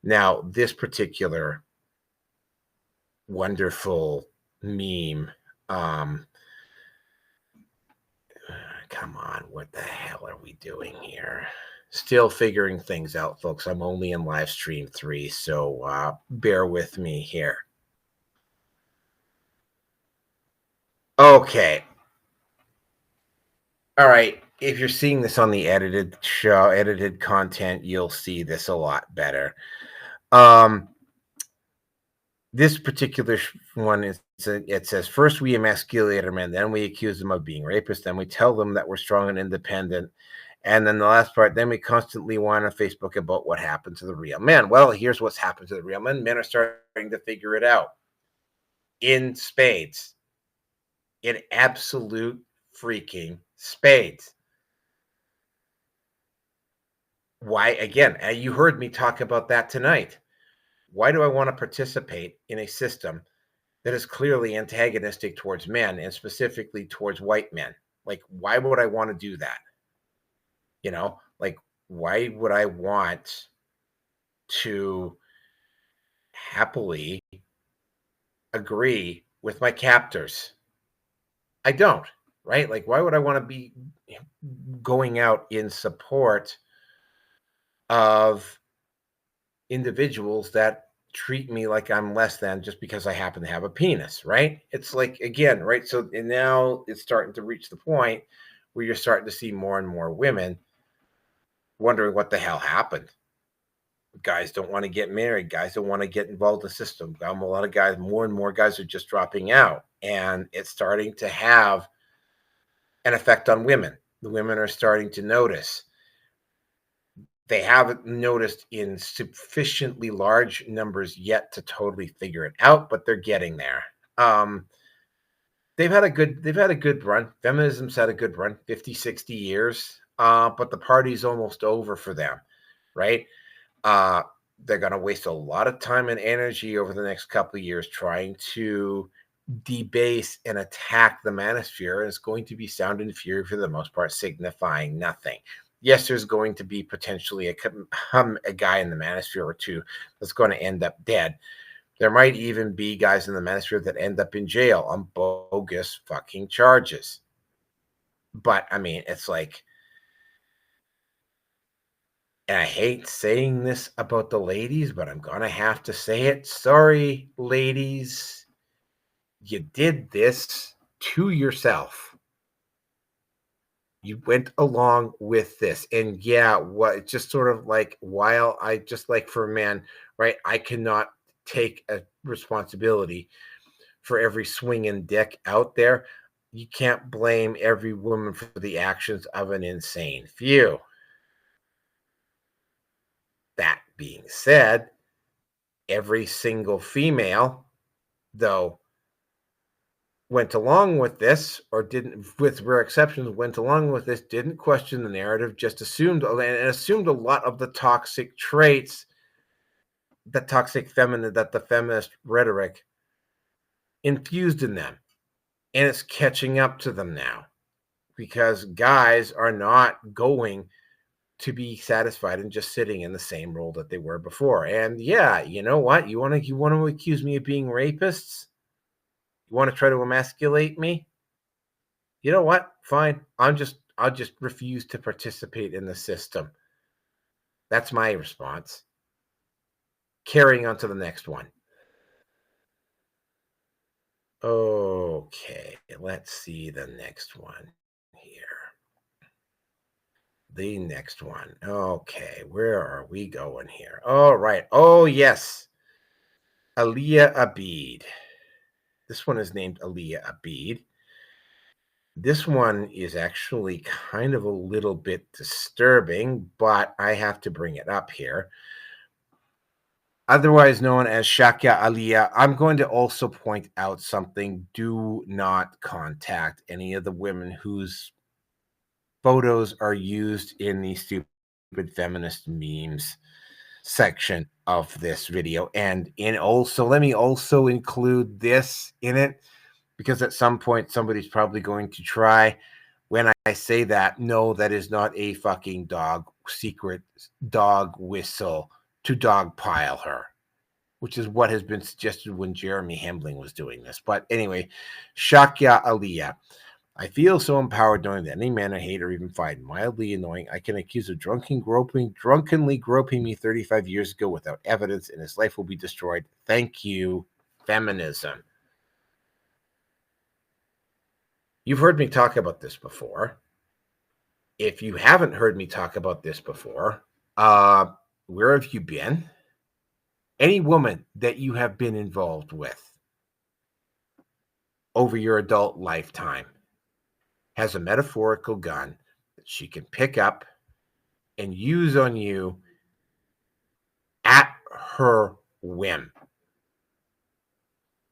Now, this particular wonderful meme, come on, what the hell are we doing here? Still figuring things out, folks. I'm only in live stream 3, so bear with me here. Okay. All right. If you're seeing this on the edited content, you'll see this a lot better. This particular one is it says first we emasculate our men, then we accuse them of being rapists, then we tell them that we're strong and independent, and then the last part, then we constantly whine on Facebook about what happened to the real men. Well, here's what's happened to the real men. Men are starting to figure it out in spades, in absolute freaking spades. Why, again, you heard me talk about that tonight. Why do I want to participate in a system that is clearly antagonistic towards men and specifically towards white men? Like, why would I want to do that? Like, why would I want to happily agree with my captors? I don't, right? Like, why would I want to be going out in support of individuals that treat me like I'm less than just because I happen to have a penis, right? It's like, again, right? So, and now it's starting to reach the point where you're starting to see more and more women wondering what the hell happened. Guys don't want to get married. Guys don't want to get involved in the system. A lot of guys, more and more guys are just dropping out. And it's starting to have an effect on women. The women are starting to notice. They haven't noticed in sufficiently large numbers yet to totally figure it out, but they're getting there. They've had a good run. Feminism's had a good run, 50, 60 years. But the party's almost over for them, right? They're going to waste a lot of time and energy over the next couple of years trying to debase and attack the Manosphere, and it's going to be sound and fury for the most part, signifying nothing. Yes, there's going to be potentially a guy in the Manosphere or two that's going to end up dead. There might even be guys in the Manosphere that end up in jail on bogus fucking charges. But I mean, it's like, and I hate saying this about the ladies, but I'm going to have to say it. Sorry, ladies. You did this to yourself. You went along with this. And yeah, what just sort of like, while I just like for men, right? I cannot take a responsibility for every swinging dick out there. You can't blame every woman for the actions of an insane few. That being said, every single female, though, went along with this, or didn't, with rare exceptions, went along with this, didn't question the narrative, just assumed and assumed a lot of the toxic traits, the toxic feminine, that the feminist rhetoric infused in them. And it's catching up to them now because guys are not going to be satisfied in just sitting in the same role that they were before. And yeah, you know what? You want to accuse me of being rapists? You want to try to emasculate me? You know what? Fine. I'll just refuse to participate in the system. That's my response. Carrying on to the next one. Okay, let's see the next one here. The next one. Okay, where are we going here? All right. Oh, yes. Aliyah Abid. This one is named Aliyah Abid. This one is actually kind of a little bit disturbing, but I have to bring it up here. Otherwise known as Shakya Aliyah, I'm going to also point out something. Do not contact any of the women whose photos are used in the stupid feminist memes section of this video. And let me also include this in it, because at some point somebody's probably going to try. When I say that, no, that is not a fucking secret dog whistle to dogpile her, which is what has been suggested when Jeremy Hambling was doing this. But anyway, Shakya Aliyah. I feel so empowered knowing that any man I hate or even find mildly annoying, I can accuse of drunkenly groping me 35 years ago without evidence, and his life will be destroyed. Thank you, feminism. You've heard me talk about this before. If you haven't heard me talk about this before, where have you been? Any woman that you have been involved with over your adult lifetime has a metaphorical gun that she can pick up and use on you at her whim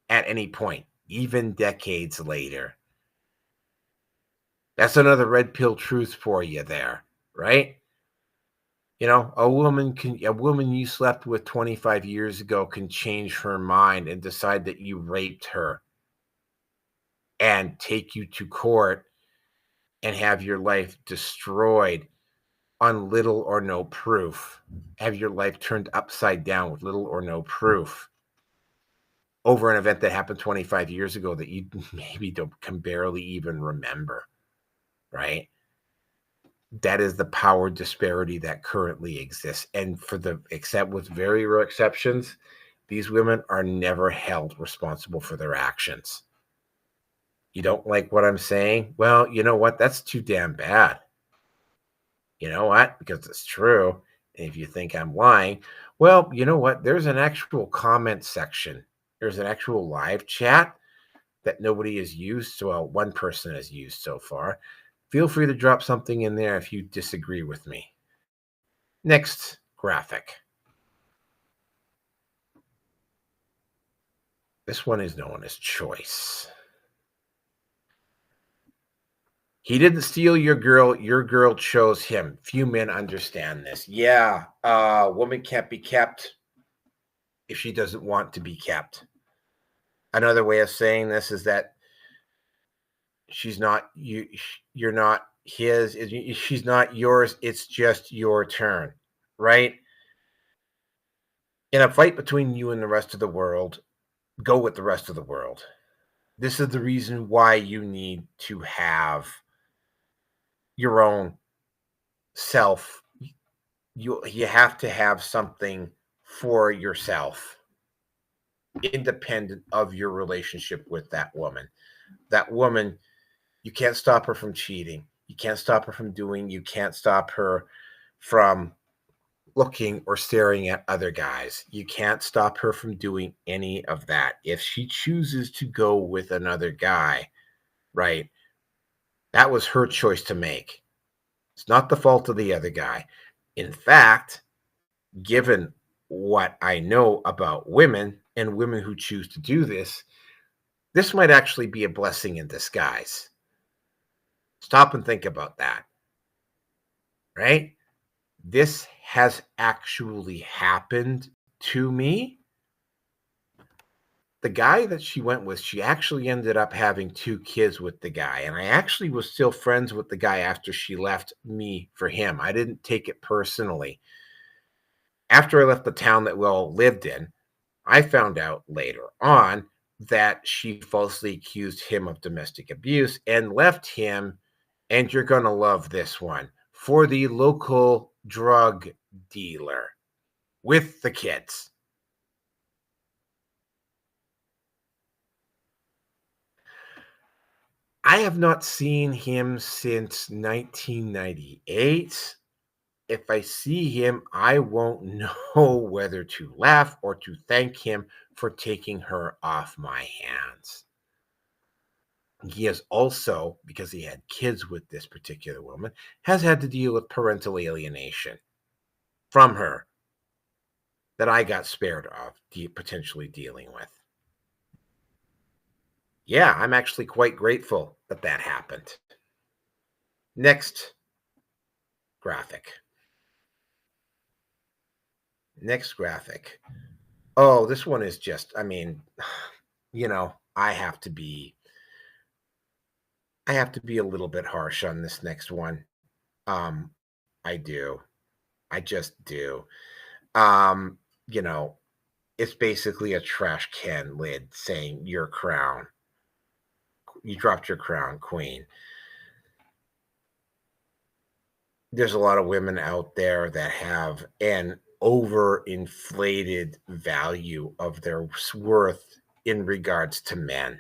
at any point, even decades later. That's another red pill truth for you there, right? A woman you slept with 25 years ago can change her mind and decide that you raped her and take you to court and have your life destroyed on little or no proof. Have your life turned upside down with little or no proof over an event that happened 25 years ago that you maybe can barely even remember, right? That is the power disparity that currently exists. And except with very rare exceptions, these women are never held responsible for their actions. You don't like what I'm saying? Well, you know what? That's too damn bad. You know what? Because it's true. And if you think I'm lying, well, you know what? There's an actual comment section. There's an actual live chat that nobody has used. So, well, one person has used so far. Feel free to drop something in there if you disagree with me. Next graphic. This one is known as choice. He didn't steal your girl chose him. Few men understand this. Yeah, a woman can't be kept if she doesn't want to be kept. Another way of saying this is that she's not you, you're not his, she's not yours, it's just your turn, right? In a fight between you and the rest of the world, go with the rest of the world. This is the reason why you need to have your own self. You have to have something for yourself, independent of your relationship with that woman. That woman, you can't stop her from cheating. You can't stop her from you can't stop her from looking or staring at other guys. You can't stop her from doing any of that. If she chooses to go with another guy, right, that was her choice to make. It's not the fault of the other guy. In fact, given what I know about women and women who choose to do this might actually be a blessing in disguise. Stop and think about that, right? This has actually happened to me. The guy that she went with, she actually ended up having 2 kids with the guy. And I actually was still friends with the guy after she left me for him. I didn't take it personally. After I left the town that we all lived in, I found out later on that she falsely accused him of domestic abuse and left him, and you're going to love this one, for the local drug dealer with the kids. I have not seen him since 1998. If I see him, I won't know whether to laugh or to thank him for taking her off my hands. He has also, because he had kids with this particular woman, has had to deal with parental alienation from her that I got spared of potentially dealing with. Yeah, I'm actually quite grateful that that happened. Next graphic. Next graphic. Oh, this one is just, I mean, I have to be a little bit harsh on this next one. Um, I do. I just do. Um, you know, it's basically a trash can lid saying your crown. You dropped your crown, queen. There's a lot of women out there that have an overinflated value of their worth in regards to men.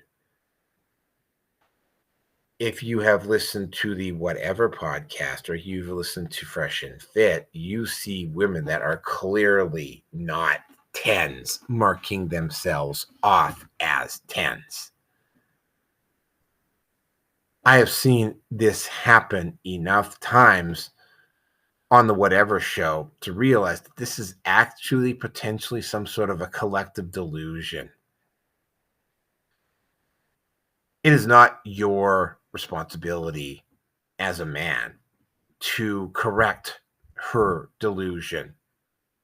If you have listened to the whatever podcast or you've listened to Fresh and Fit, you see women that are clearly not tens, marking themselves off as tens. I have seen this happen enough times on the whatever show to realize that this is actually potentially some sort of a collective delusion. It is not your responsibility as a man to correct her delusion.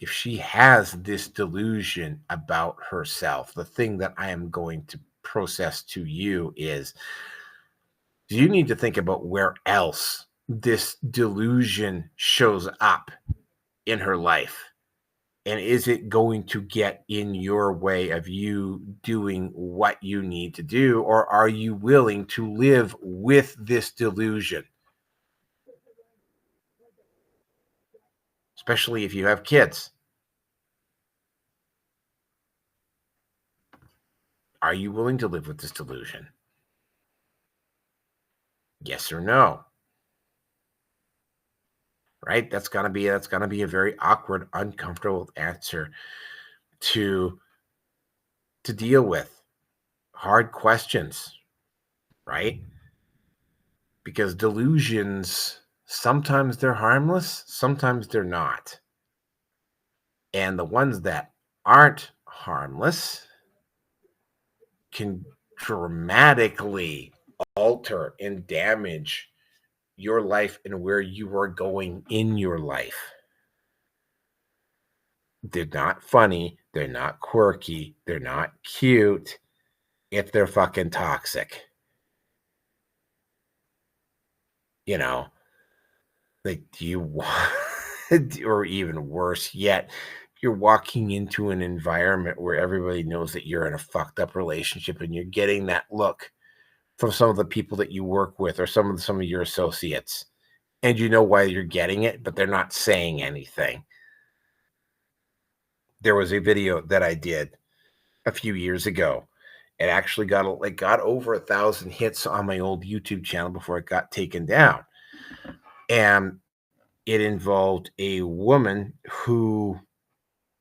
If she has this delusion about herself, the thing that I am going to process to you is, you need to think about where else this delusion shows up in her life. And is it going to get in your way of you doing what you need to do? Or are you willing to live with this delusion? Especially if you have kids. Are you willing to live with this delusion? Yes or no? Right? That's gonna be a very awkward, uncomfortable answer to deal with. Hard questions, right? Because delusions, sometimes they're harmless, sometimes they're not. And the ones that aren't harmless can dramatically alter and damage your life and where you are going in your life. They're not funny, they're not quirky, they're not cute if they're fucking toxic. You know, like, do you want, or even worse yet, you're walking into an environment where everybody knows that you're in a fucked up relationship and you're getting that look from some of the people that you work with or some of your associates. And you know why you're getting it, but they're not saying anything. There was a video that I did a few years ago. It actually got over 1,000 hits on my old YouTube channel before it got taken down. And it involved a woman who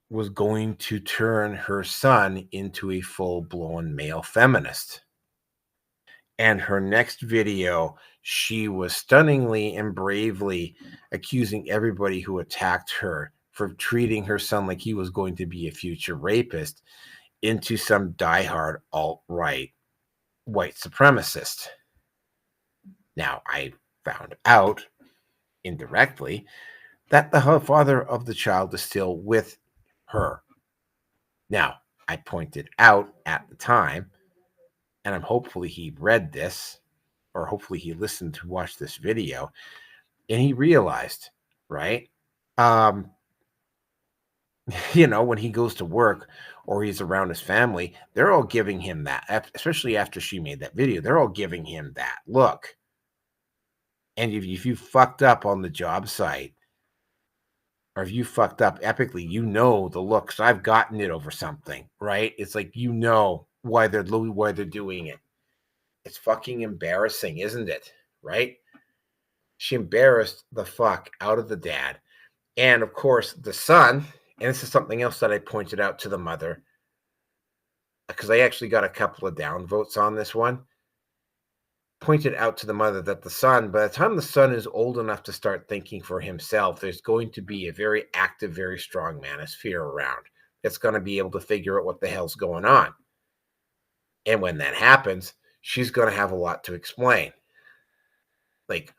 was going to turn her son into a full-blown male feminist. And her next video, she was stunningly and bravely accusing everybody who attacked her for treating her son like he was going to be a future rapist into some diehard alt-right white supremacist. Now, I found out indirectly that the father of the child is still with her. Now, I pointed out at the time, and I'm hopefully he read this, or hopefully he listened to watch this video, and he realized, right? When he goes to work or he's around his family, they're all giving him that, especially after she made that video, they're all giving him that look. And if you fucked up on the job site, or if you fucked up epically, the looks. I've gotten it over something, right? It's like, why they're doing it. It's fucking embarrassing, isn't it? Right? She embarrassed the fuck out of the dad. And of course, the son, and this is something else that I pointed out to the mother, because I actually got a couple of downvotes on this one. Pointed out to the mother that the son, by the time the son is old enough to start thinking for himself, there's going to be a very active, very strong manosphere around that's going to be able to figure out what the hell's going on. And when that happens, she's going to have a lot to explain. Like,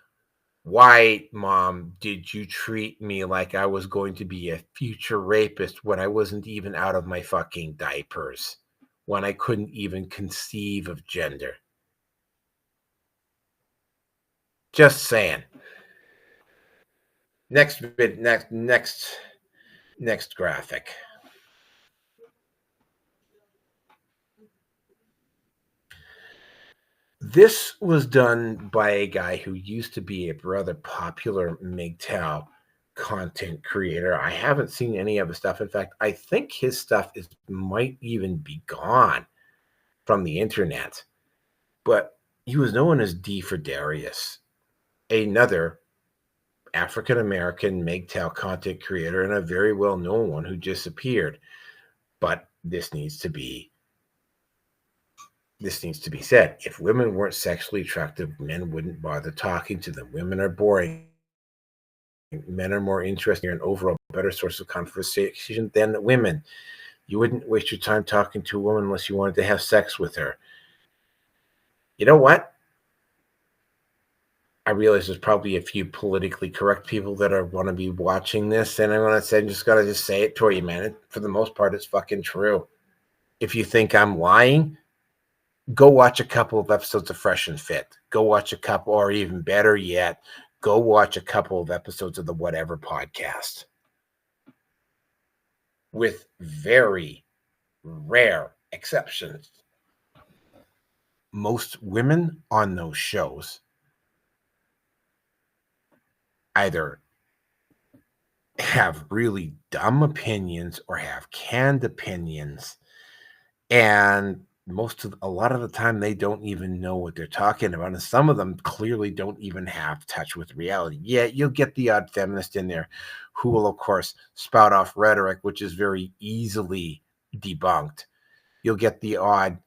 why, Mom, did you treat me like I was going to be a future rapist when I wasn't even out of my fucking diapers? When I couldn't even conceive of gender? Just saying. Next graphic. This was done by a guy who used to be a rather popular MGTOW content creator. I haven't seen any of his stuff. In fact, I think his stuff might even be gone from the internet. But he was known as D for Darius, another African American MGTOW content creator and a very well known one who disappeared. But this needs to be said. If women weren't sexually attractive, men wouldn't bother talking to them. Women are boring. Men are more interesting and overall better source of conversation than women. You wouldn't waste your time talking to a woman unless you wanted to have sex with her. You know what? I realize there's probably a few politically correct people that are going to be watching this, and I'm going to say, I'm just going to just say it to you, man. For the most part, it's fucking true. If you think I'm lying, go watch a couple of episodes of Fresh and Fit. Go watch a couple, or even better yet, go watch a couple of episodes of the Whatever podcast. With very rare exceptions, most women on those shows either have really dumb opinions or have canned opinions, and a lot of the time they don't even know what they're talking about, and some of them clearly don't even have touch with reality. Yeah, you'll get the odd feminist in there who will of course spout off rhetoric which is very easily debunked. You'll get the odd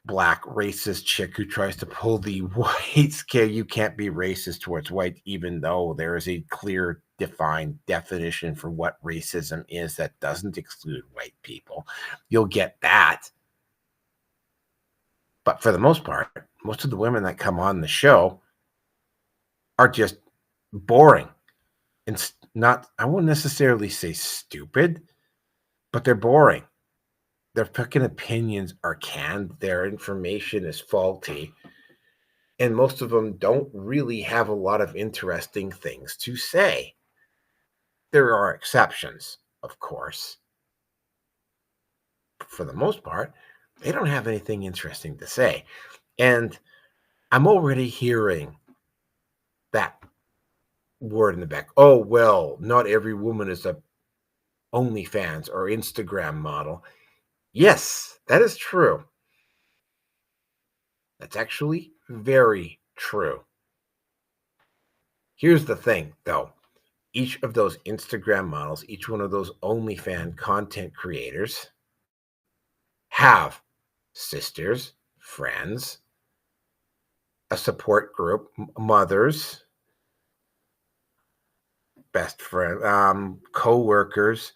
black racist chick who tries to pull the white scare. You can't be racist towards white, even though there is a clear, defined definition for what racism is that doesn't exclude white people. You'll get that. But for the most part, most of the women that come on the show are just boring. And not, I wouldn't necessarily say stupid, but they're boring. Their fucking opinions are canned. Their information is faulty. And most of them don't really have a lot of interesting things to say. There are exceptions, of course. For the most part, they don't have anything interesting to say. And I'm already hearing that word in the back. Oh, well, not every woman is a OnlyFans or Instagram model. Yes, that is true. That's actually very true. Here's the thing, though. Each of those Instagram models, each one of those OnlyFans content creators have sisters, friends, a support group, mothers, best friend, co-workers,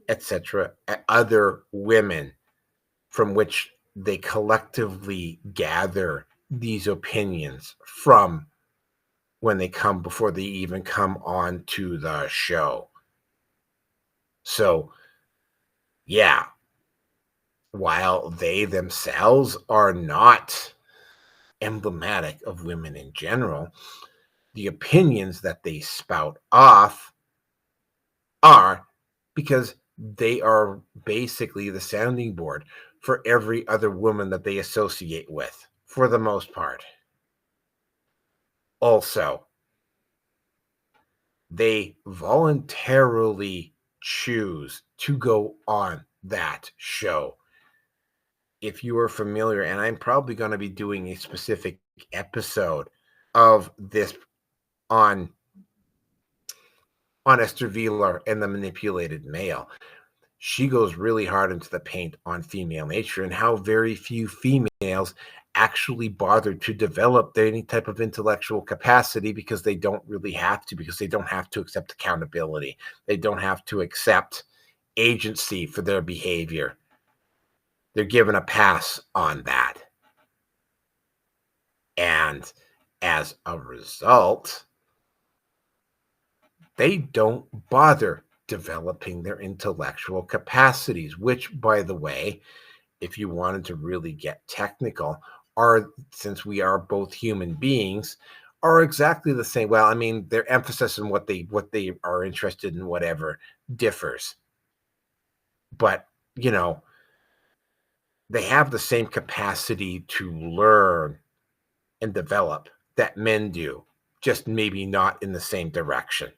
etc., other women from which they collectively gather these opinions from when they come before they even come on to the show. So, yeah, while they themselves are not emblematic of women in general, the opinions that they spout off are, because they are basically the sounding board for every other woman that they associate with, for the most part. Also, they voluntarily choose to go on that show. If you are familiar, and I'm probably going to be doing a specific episode of this on Esther Wheeler and the Manipulated Male, she goes really hard into the paint on female nature and how very few females actually bother to develop any type of intellectual capacity because they don't really have to, because they don't have to accept accountability. They don't have to accept agency for their behavior. They're given a pass on that. And as a result, they don't bother developing their intellectual capacities, which, by the way, if you wanted to really get technical, are, since we are both human beings, are exactly the same. Well, I mean, their emphasis on what they are interested in, whatever, differs. But, you know, they have the same capacity to learn and develop that men do, just maybe not in the same direction.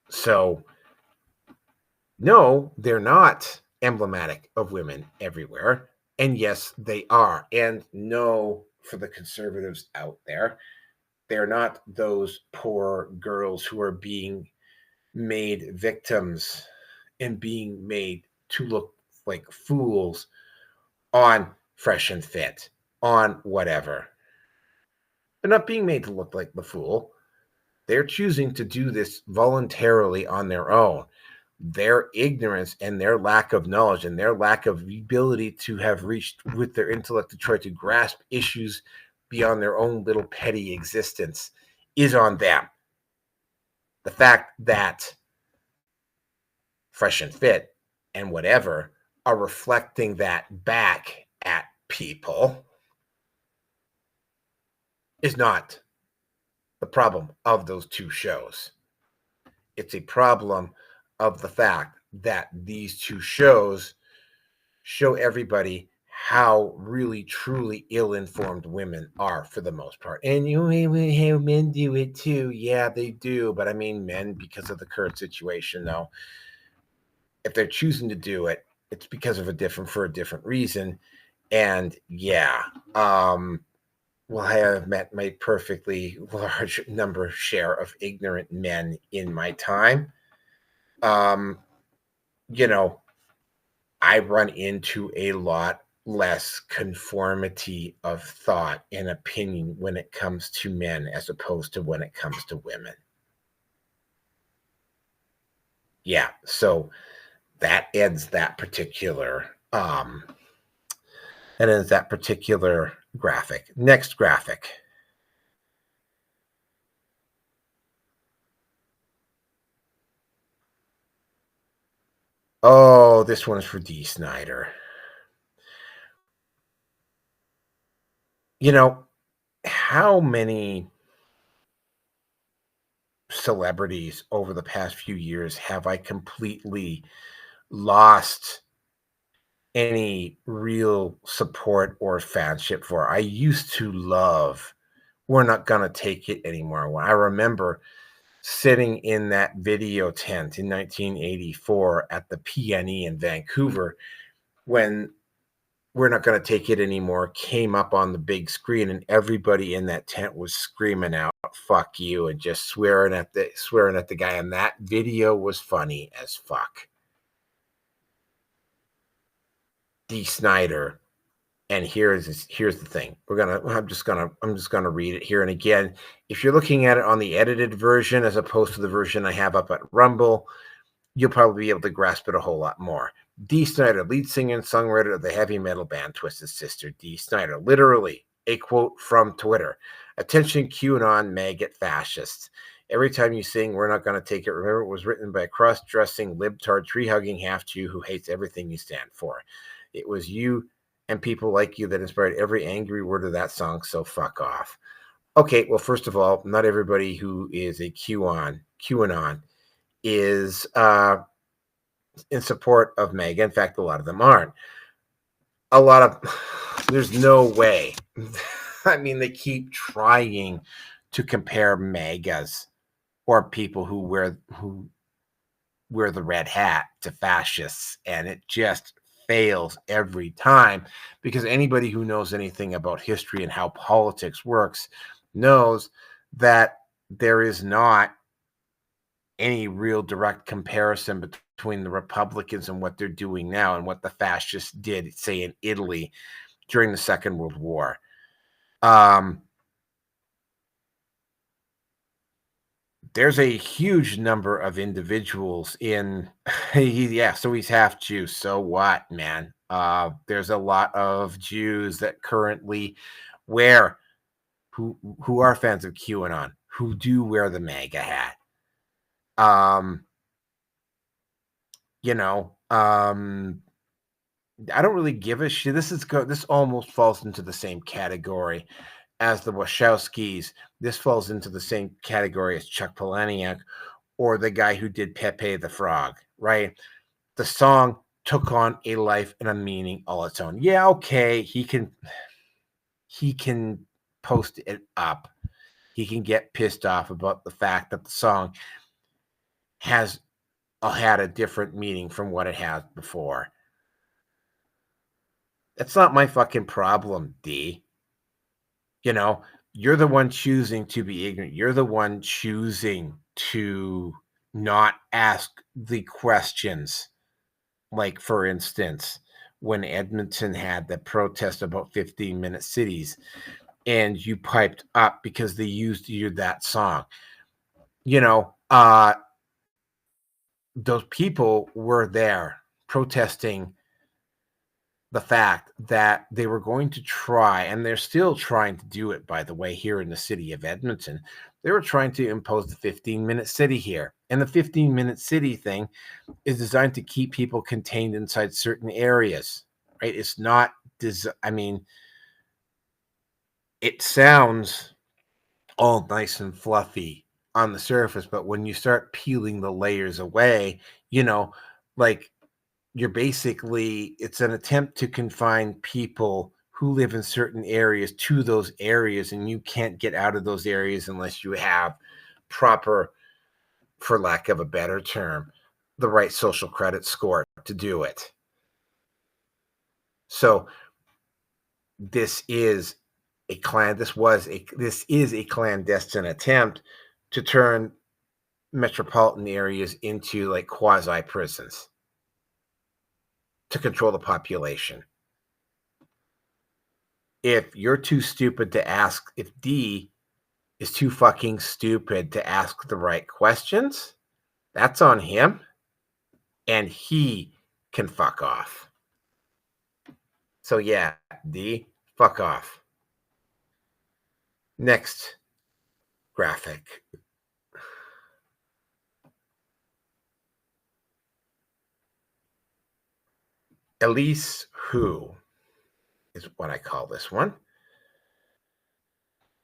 So, no, they're not emblematic of women everywhere. And yes, they are. And no, for the conservatives out there, they're not those poor girls who are being made victims and being made to look like fools on Fresh and Fit, on whatever. They're not being made to look like the fool. They're choosing to do this voluntarily on their own. Their ignorance and their lack of knowledge and their lack of ability to have reached with their intellect to try to grasp issues beyond their own little petty existence is on them. The fact that Fresh and Fit and whatever are reflecting that back at people is not the problem of those two shows. It's a problem of the fact that these two shows show everybody how really truly ill-informed women are for the most part. And you know, men do it too. Yeah, they do. But I mean men, because of the current situation, though, if they're choosing to do it, it's because of a different reason. And yeah, well, I have met my perfectly large number share of ignorant men in my time. Um, you know, I run into a lot less conformity of thought and opinion when it comes to men as opposed to when it comes to women. Yeah, so that ends that particular graphic. Next graphic. Oh, this one is for D. Snyder. You know, how many celebrities over the past few years have I completely lost any real support or fanship for? I used to love We're Not Gonna Take It Anymore. When I remember sitting in that video tent in 1984 at the PNE in Vancouver when We're Not Gonna Take It Anymore came up on the big screen, and everybody in that tent was screaming out "fuck you" and just swearing at the guy, and that video was funny as fuck. D. Snyder. And here's the thing. I'm just gonna read it here. And again, if you're looking at it on the edited version as opposed to the version I have up at Rumble, you'll probably be able to grasp it a whole lot more. D. Snyder, lead singer and songwriter of the heavy metal band Twisted Sister. D. Snyder, literally a quote from Twitter. Attention QAnon maggot fascists. Every time you sing We're Not Gonna Take It, remember it was written by a cross-dressing, libtard, tree-hugging half-Jew who hates everything you stand for. It was you and people like you that inspired every angry word of that song, so fuck off. Okay, well, first of all, not everybody who is a QAnon is in support of MAGA. In fact, a lot of them aren't. There's no way. I mean, they keep trying to compare MAGAs or people who wear the red hat to fascists, and it just fails every time, because anybody who knows anything about history and how politics works knows that there is not any real direct comparison between the Republicans and what they're doing now and what the fascists did, say, in Italy during the Second World War. There's a huge number of individuals in so he's half Jew. So what, man? There's a lot of Jews that currently wear who are fans of QAnon, who do wear the MAGA hat. I don't really give a shit. This almost falls into the same category as the Wachowskis. This falls into the same category as Chuck Palahniuk or the guy who did Pepe the Frog, right? The song took on a life and a meaning all its own. Yeah, okay, he can post it up. He can get pissed off about the fact that the song has had a different meaning from what it has before. That's not my fucking problem, D. You're the one choosing to be ignorant. You're the one choosing to not ask the questions. Like, for instance, when Edmonton had the protest about 15-minute cities and you piped up because they used that song, you know, those people were there protesting the fact that they were going to try, and they're still trying to do it, by the way, here in the city of Edmonton. They were trying to impose the 15-minute city here. And the 15-minute city thing is designed to keep people contained inside certain areas, right? It's not, I mean, it sounds all nice and fluffy on the surface, but when you start peeling the layers away, you know, like you're basically, it's an attempt to confine people who live in certain areas to those areas, and you can't get out of those areas unless you have proper, for lack of a better term, the right social credit score to do it. So this is this is a clandestine attempt to turn metropolitan areas into like quasi prisons to control the population. If you're too stupid to ask, if D is too fucking stupid to ask the right questions, that's on him, and he can fuck off. So yeah, D, fuck off. Next graphic. Elise Who is what I call this one.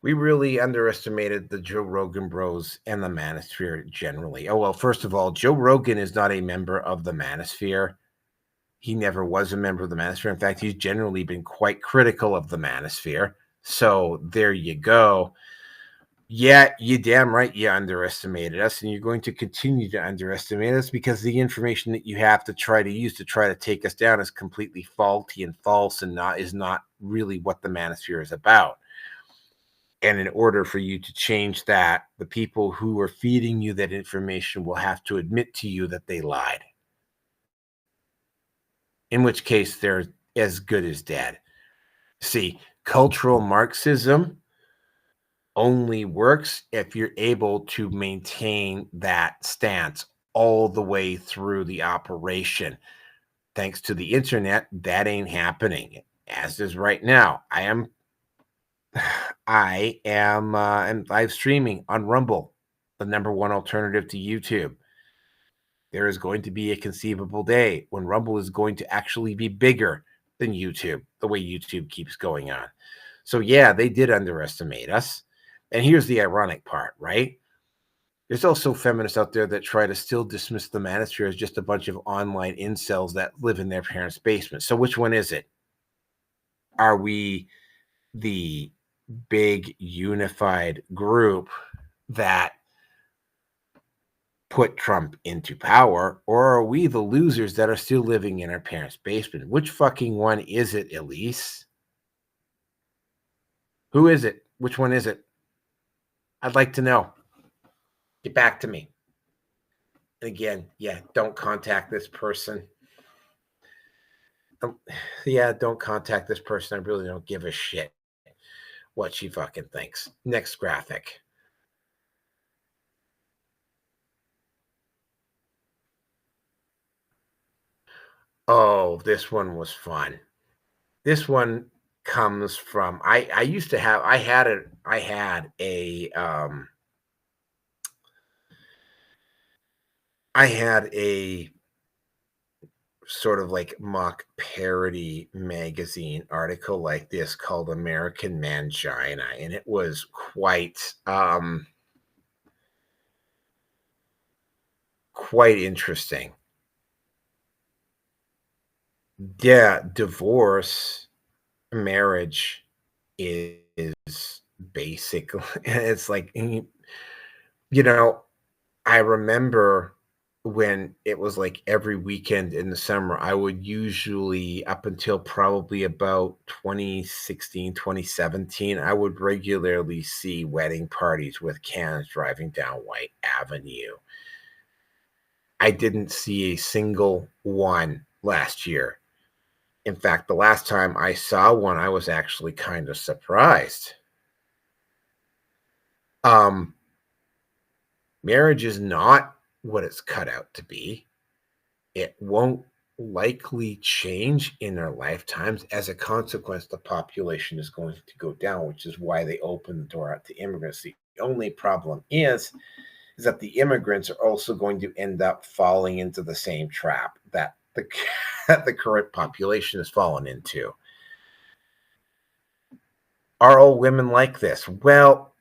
We really underestimated the Joe Rogan bros and the Manosphere generally. Oh, well, first of all, Joe Rogan is not a member of the Manosphere. He never was a member of the Manosphere. In fact, he's generally been quite critical of the Manosphere. So there you go. Yeah, you damn right you underestimated us, and you're going to continue to underestimate us because the information that you have to try to use to try to take us down is completely faulty and false and is not really what the Manosphere is about. And in order for you to change that, the people who are feeding you that information will have to admit to you that they lied. In which case, they're as good as dead. See, cultural Marxism only works if you're able to maintain that stance all the way through the operation. Thanks to the internet, that ain't happening. As is right now. I am live streaming on Rumble, the number one alternative to YouTube. There is going to be a conceivable day when Rumble is going to actually be bigger than YouTube, the way YouTube keeps going on. So yeah, they did underestimate us. And here's the ironic part, right? There's also feminists out there that try to still dismiss the Manosphere as just a bunch of online incels that live in their parents' basement. So which one is it? Are we the big unified group that put Trump into power, or are we the losers that are still living in our parents' basement? Which fucking one is it, Elise? Who is it? Which one is it? I'd like to know. Get back to me. And again, yeah, don't contact this person. Don't contact this person. I really don't give a shit what she fucking thinks. Next graphic. Oh, this one was fun. This one comes from I used to have I had a sort of like mock parody magazine article like this called American Mangina, and it was quite interesting. Yeah, divorce, marriage is basic. It's like, I remember when it was like every weekend in the summer, I would usually, up until probably about 2016, 2017, I would regularly see wedding parties with cans driving down White Avenue. I didn't see a single one last year. In fact, the last time I saw one, I was actually kind of surprised. Um, Marriage is not what it's cut out to be. It won't likely change in their lifetimes. As a consequence, the population is going to go down, which is why they open the door out to immigrants. The only problem is that the immigrants are also going to end up falling into the same trap that the current population has fallen into. Are all women like this? Well,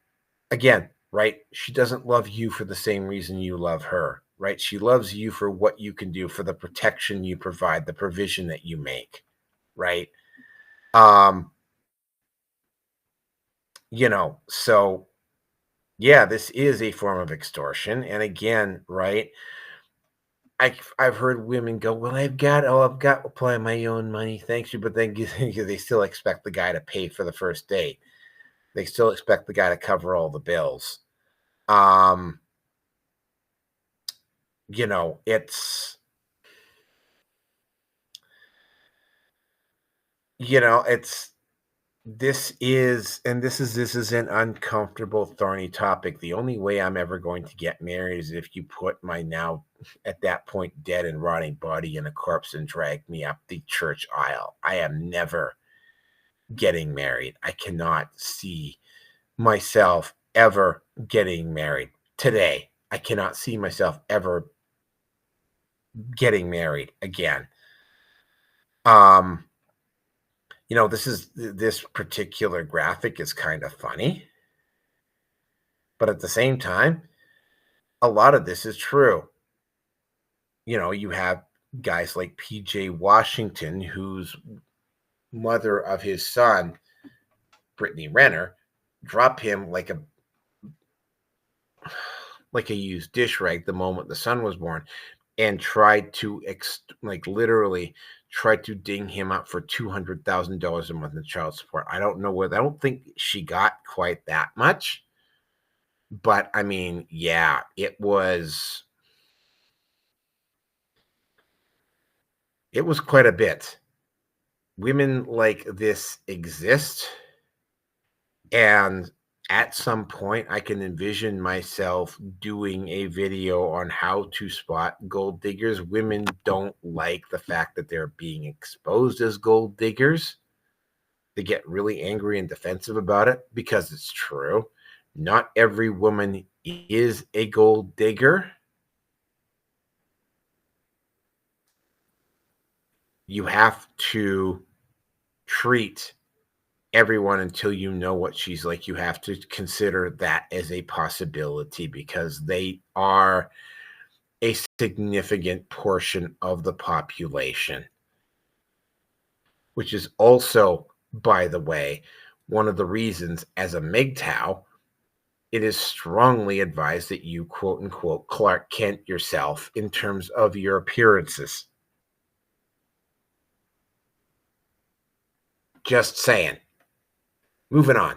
again, right? She doesn't love you for the same reason you love her, right? She loves you for what you can do, for the protection you provide, the provision that you make, right? Um, so yeah, this is a form of extortion. And again, right? I've heard women go, "Well, I've got to apply my own money, thanks you," but then they still expect the guy to pay for the first date. They still expect the guy to cover all the bills. Um, it's it's this is an uncomfortable, thorny topic. The only way I'm ever going to get married is if you put my now at that point dead and rotting body in a corpse and drag me up the church aisle. I am never getting married. I cannot see myself ever getting married today. I cannot see myself ever getting married again. Um, this particular graphic is kind of funny, but at the same time, a lot of this is true. You have guys like PJ Washington, whose mother of his son, Brittany Renner, drop him like a used dish rag the moment the son was born, and tried to literally tried to ding him up for $200,000 a month in child support. I don't think she got quite that much, but I mean, yeah, it was quite a bit. Women like this exist, and at some point I can envision myself doing a video on how to spot gold diggers. Women don't like the fact that they're being exposed as gold diggers. They get really angry and defensive about it because it's true. Not every woman is a gold digger. You have to treat everyone until you know what she's like. You have to consider that as a possibility because they are a significant portion of the population, which is also, by the way, one of the reasons as a MGTOW, it is strongly advised that you quote unquote Clark Kent yourself in terms of your appearances. Just saying. Moving on.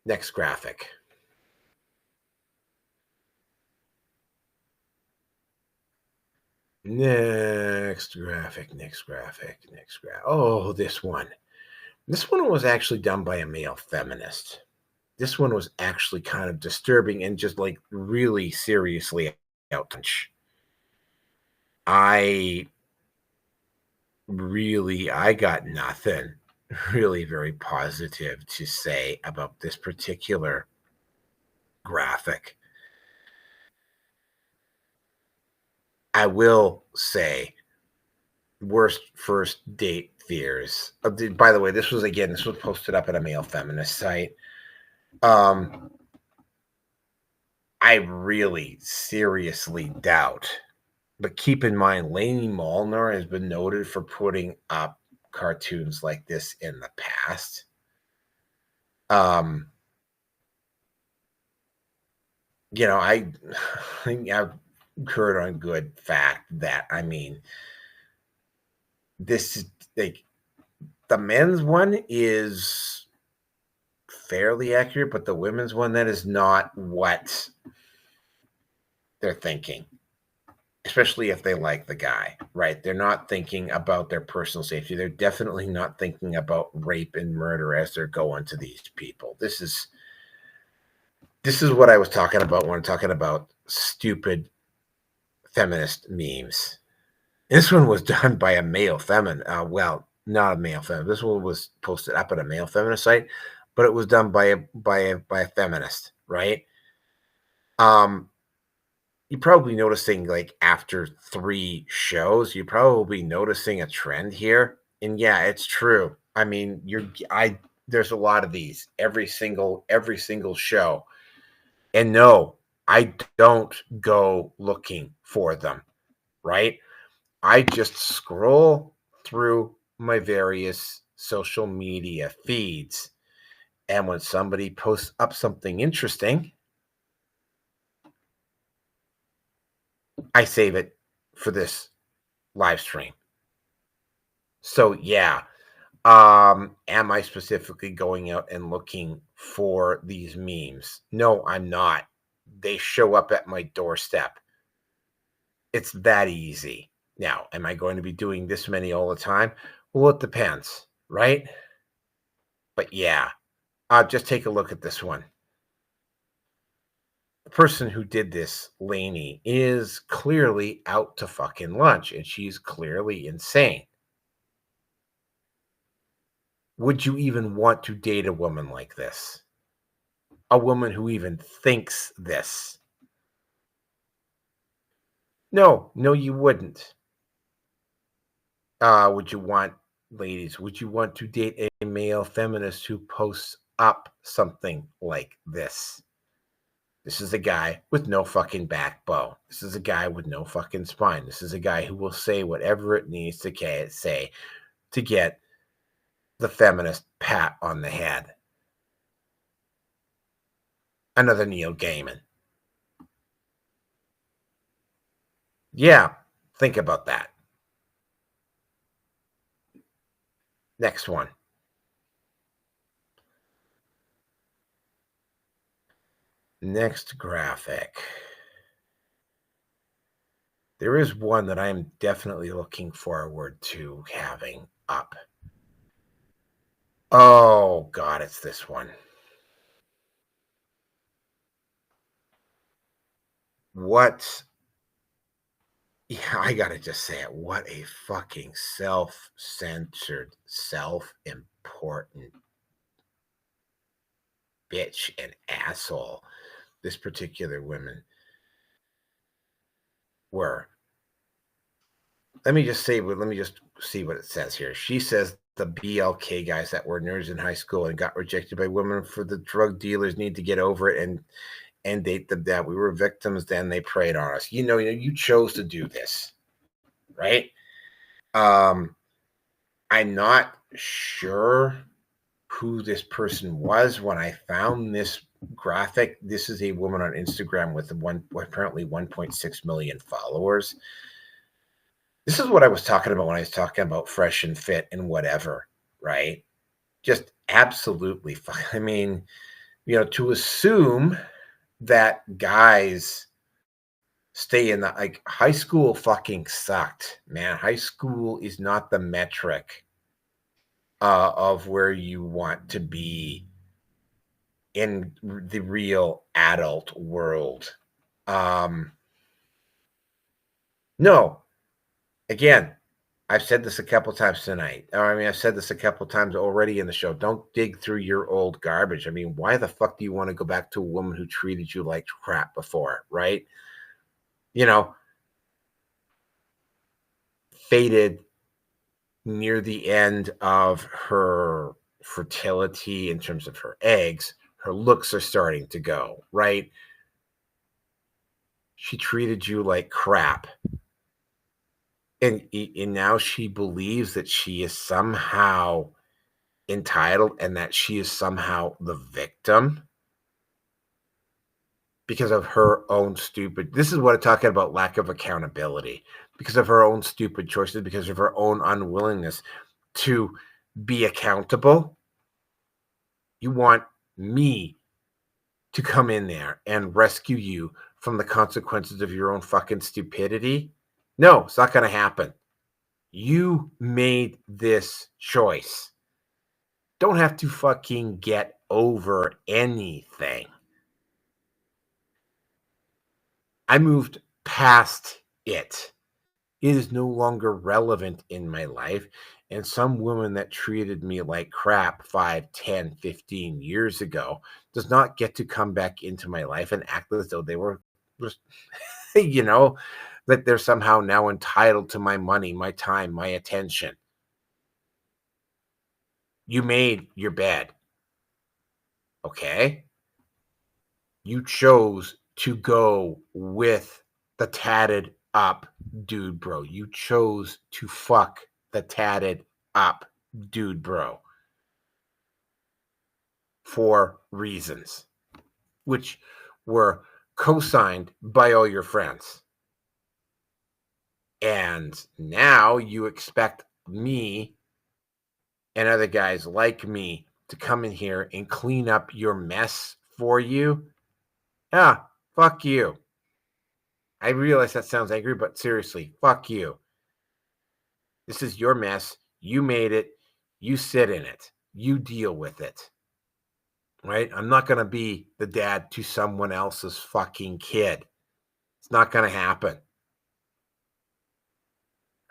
Next graphic. Next graphic. Oh, this one. This one was actually done by a male feminist. This one was actually kind of disturbing and just like really seriously out. I got nothing really very positive to say about this particular graphic. I will say worst first date fears. By the way, this was posted up at a male feminist site. I really seriously doubt, but keep in mind, Lainey Molnar has been noted for putting up cartoons like this in the past. I've heard on good fact that this is like the men's one is fairly accurate, but the women's one, that is not what they're thinking. especially if they like the guy, right? They're not thinking about their personal safety. They're definitely not thinking about rape and murder as they're going to these people. This is what I was talking about when I'm talking about stupid feminist memes. This one was done by a male feminist. Well, not a male feminist. This one was posted up at a male feminist site, but it was done by a feminist, right? You're probably noticing, like, after 3 shows, you're probably noticing a trend here. And yeah, it's true. I mean, there's a lot of these every single show. And no, I don't go looking for them, right? I just scroll through my various social media feeds. And when somebody posts up something interesting, I save it for this live stream. So yeah, am I specifically going out and looking for these memes? No, I'm not. They show up at my doorstep. It's that easy. Now, am I going to be doing this many all the time? Well, it depends, right? But yeah, just take a look at this one. The person who did this, Lainey, is clearly out to fucking lunch, and she's clearly insane. Would you even want to date a woman like this? A woman who even thinks this? No, no, you wouldn't. Would you want, ladies, would you want to date a male feminist who posts up something like this? This is a guy with no fucking backbone. This is a guy with no fucking spine. This is a guy who will say whatever it needs to say to get the feminist pat on the head. Another Neil Gaiman. Yeah, think about that. Next one. Next graphic. There is one that I'm definitely looking forward to having up. Oh, God, it's this one. What? Yeah, I gotta just say it. What a fucking self-centered, self-important bitch and asshole this particular women were. Let me just see what it says here. She says the BLK guys that were nerds in high school and got rejected by women for the drug dealers need to get over it and date them down. We were victims then, they preyed on us. You chose to do this, right? I'm not sure who this person was when I found this graphic. This is a woman on Instagram with apparently 1.6 million followers. This is what I was talking about when I was talking about fresh and fit and whatever, right? Just absolutely fine. I mean, to assume that guys stay in the, like, high school fucking sucked, man. High school is not the metric of where you want to be in the real adult world. No, again, I've said this a couple times tonight. Or, I mean, I've said this a couple times already in the show. Don't dig through your old garbage. I mean, why the fuck do you want to go back to a woman who treated you like crap before, right? Faded near the end of her fertility in terms of her eggs. Her looks are starting to go, right? She treated you like crap. And now she believes that she is somehow entitled and that she is somehow the victim because of her own stupid. This is what I'm talking about, lack of accountability, because of her own stupid choices, because of her own unwillingness to be accountable. You want me to come in there and rescue you from the consequences of your own fucking stupidity. No, it's not going to happen. You made this choice. Don't have to fucking get over anything. I moved past it. It is no longer relevant in my life. And some woman that treated me like crap 5, 10, 15 years ago does not get to come back into my life and act as though they were just, you know, that they're somehow now entitled to my money, my time, my attention. You made your bed. Okay. You chose to go with the tatted up dude, bro. You chose to fuck the tatted up dude, bro, for reasons which were co-signed by all your friends. And now you expect me and other guys like me to come in here and clean up your mess for you? Ah, fuck you. I realize that sounds angry, but seriously, fuck you. This is your mess. You made it. You sit in it. You deal with it. Right? I'm not going to be the dad to someone else's fucking kid. It's not going to happen.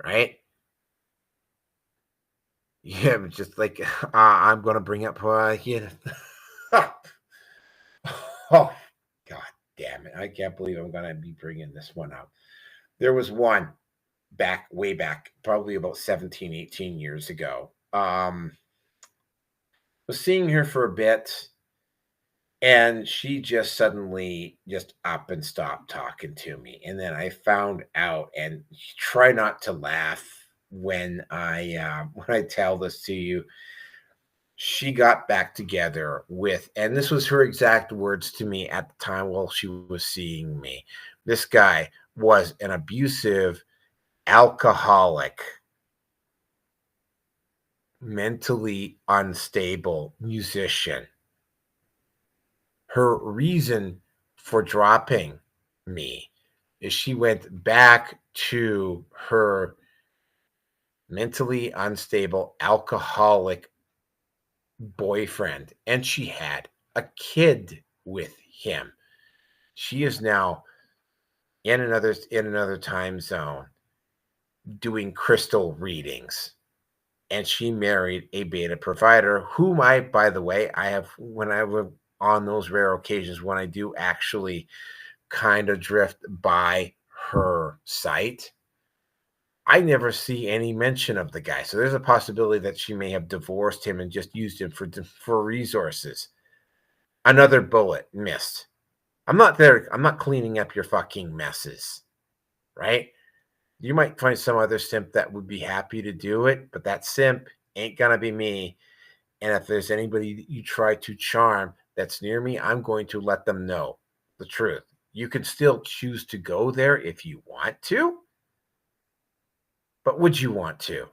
Right? Yeah, but just like I'm going to bring up, oh, God damn it. I can't believe I'm going to be bringing this one up. There was one way back, probably about 17, 18 years ago. Was seeing her for a bit, and she just suddenly just up and stopped talking to me. And then I found out, and try not to laugh when I tell this to you. She got back together with, and this was her exact words to me at the time while she was seeing me. This guy was an abusive, alcoholic, mentally unstable musician. Her reason for dropping me is she went back to her mentally unstable, alcoholic boyfriend, and she had a kid with him. She is now in another time zone doing crystal readings, and she married a beta provider whom I, by the way, I have, when I was on those rare occasions when I do actually kind of drift by her site, I never see any mention of the guy. So there's a possibility that she may have divorced him and just used him for resources. Another bullet missed. I'm not there. I'm not cleaning up your fucking messes, right? You might find some other simp that would be happy to do it, but that simp ain't gonna be me. And if there's anybody that you try to charm that's near me, I'm going to let them know the truth. You can still choose to go there if you want to, but would you want to?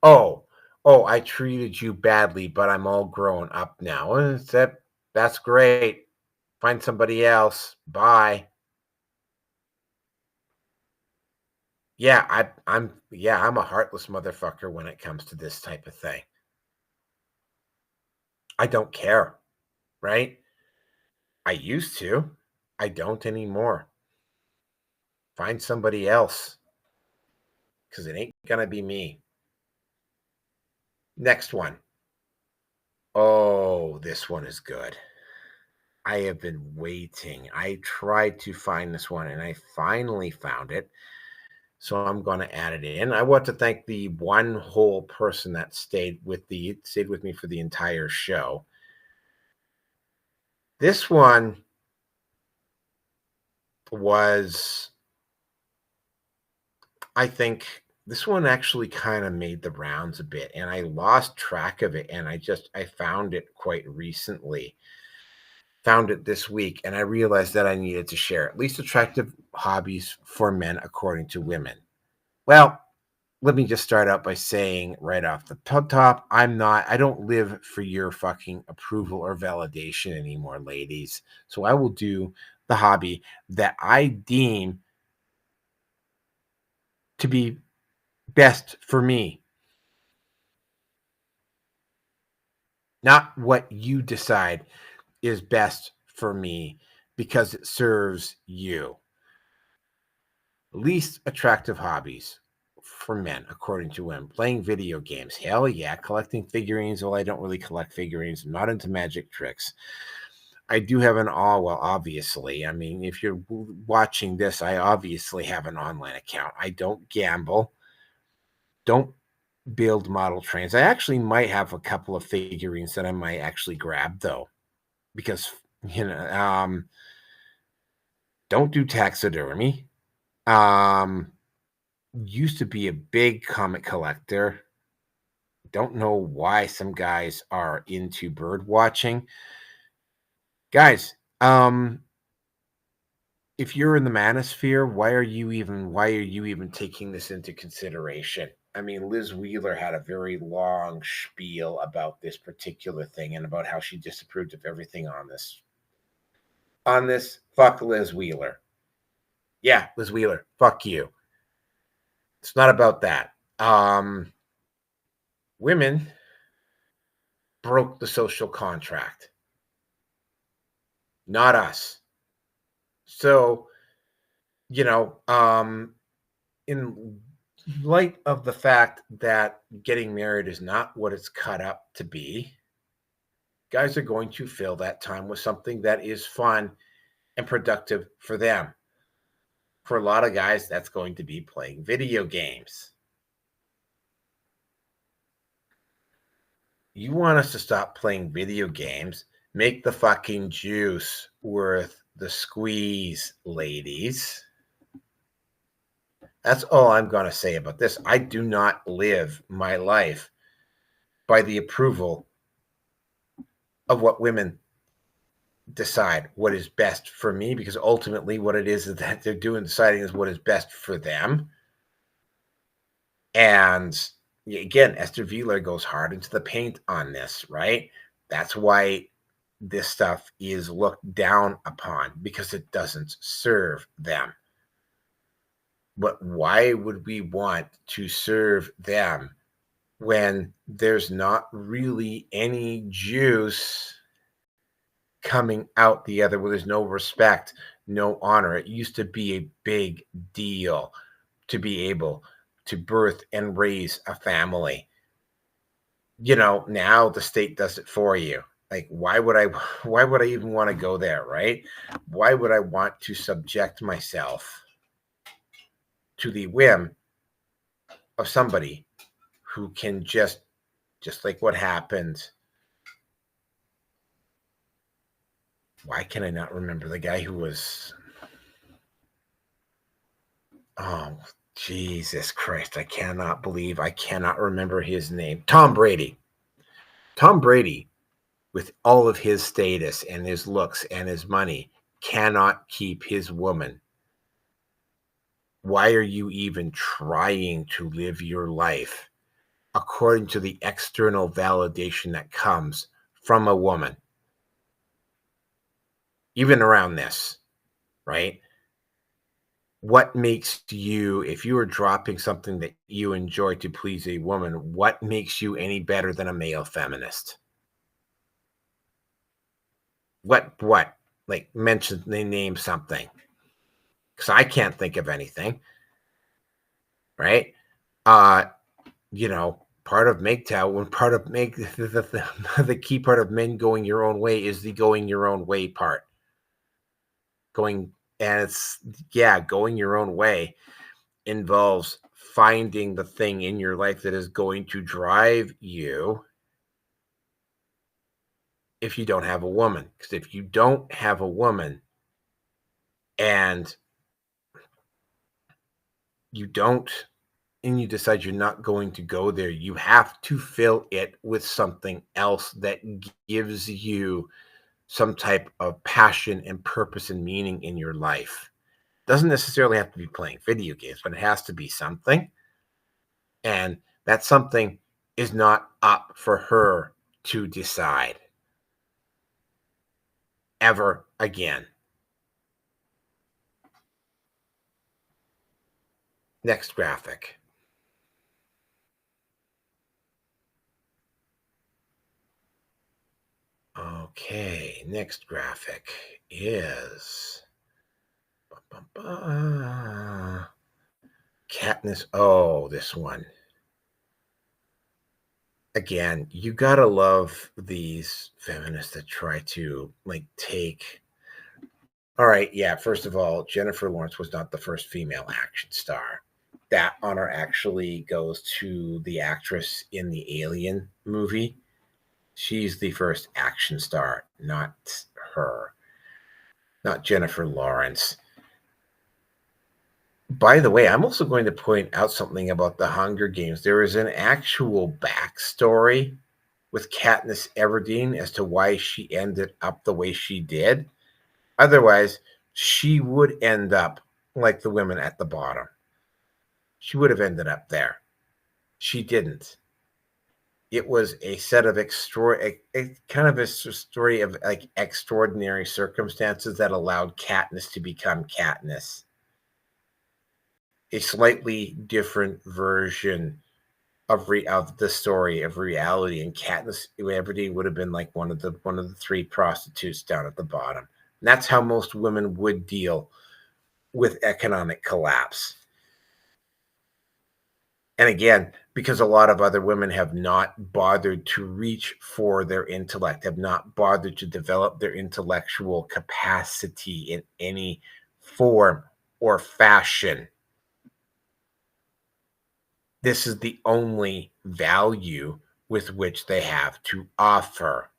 Oh, I treated you badly, but I'm all grown up now. That's great. Find somebody else. Bye. Yeah, I'm a heartless motherfucker when it comes to this type of thing. I don't care, right? I used to. I don't anymore. Find somebody else, because it ain't gonna be me. Next one. Oh, this one is good. I have been waiting. I tried to find this one and I finally found it. So I'm going to add it in. I want to thank the one whole person that stayed with me for the entire show. This one was, I think this one actually kind of made the rounds a bit, and I lost track of it, and I found it quite recently. Found it this week, and I realized that I needed to share it. Least attractive hobbies for men according to women. Well, let me just start out by saying right off the top, I don't live for your fucking approval or validation anymore, ladies. So I will do the hobby that I deem to be best for me, not what you decide is best for me because it serves you. Least attractive hobbies for men, according to women. Playing video games. Hell yeah. Collecting figurines. Well, I don't really collect figurines. I'm not into magic tricks. I do have an all, well, obviously. I mean, if you're watching this, I obviously have an online account. I don't gamble. Don't build model trains. I actually might have a couple of figurines that I might actually grab, though, because, you know, don't do taxidermy. Um, Used to be a big comic collector. Don't know why some guys are into bird watching. Guys, if you're in the Manosphere, why are you even taking this into consideration? I mean, Liz Wheeler had a very long spiel about this particular thing and about how she disapproved of everything on this. On this, fuck Liz Wheeler. Yeah, Liz Wheeler, fuck you. It's not about that. Women broke the social contract, not us. So, you know, in light of the fact that getting married is not what it's cut up to be, guys are going to fill that time with something that is fun and productive for them. For a lot of guys, that's going to be playing video games. You want us to stop playing video games? Make the fucking juice worth the squeeze, ladies. That's all I'm going to say about this. I do not live my life by the approval of what women decide what is best for me, because ultimately what it is that they're doing deciding is what is best for them. And again, Esther Wheeler goes hard into the paint on this, right? That's why this stuff is looked down upon, because it doesn't serve them. But why would we want to serve them when there's not really any juice coming out the other, where there's no respect, no honor? It used to be a big deal to be able to birth and raise a family. You know, now the state does it for you. Like, why would I even want to go there, right? Why would I want to subject myself to the whim of somebody who can just like what happened? Why can I not remember the guy who was, oh, Jesus Christ, I cannot remember his name. Tom Brady. Tom Brady, with all of his status and his looks and his money, cannot keep his woman. Why are you even trying to live your life according to the external validation that comes from a woman? Even around this, right? What makes you, if you are dropping something that you enjoy to please a woman, what makes you any better than a male feminist? What? Like, mention, they name something. Because I can't think of anything, right? Uh, you know, part of MGTOW, when part of make the key part of men going your own way is the going your own way part. Going, and it's, yeah, going your own way involves finding the thing in your life that is going to drive you if you don't have a woman. Because if you don't have a woman and you don't, and you decide you're not going to go there, you have to fill it with something else that gives you some type of passion and purpose and meaning in your life. Doesn't necessarily have to be playing video games, but it has to be something. And that something is not up for her to decide ever again. Next graphic. Okay, next graphic is Katniss. Oh, this one. Again, you gotta love these feminists that try to like take. All right, yeah. First of all, Jennifer Lawrence was not the first female action star. That honor actually goes to the actress in the Alien movie. She's the first action star, not her, not Jennifer Lawrence. By the way, I'm also going to point out something about the Hunger Games. There is an actual backstory with Katniss Everdeen as to why she ended up the way she did. Otherwise, she would end up like the women at the bottom. She would have ended up there. She didn't. It was a set of kind of a story of like extraordinary circumstances that allowed Katniss to become Katniss. A slightly different version of the story of reality, and Katniss Everdeen would have been like one of the three prostitutes down at the bottom. And that's how most women would deal with economic collapse. And again, because a lot of other women have not bothered to reach for their intellect, have not bothered to develop their intellectual capacity in any form or fashion. This is the only value with which they have to offer.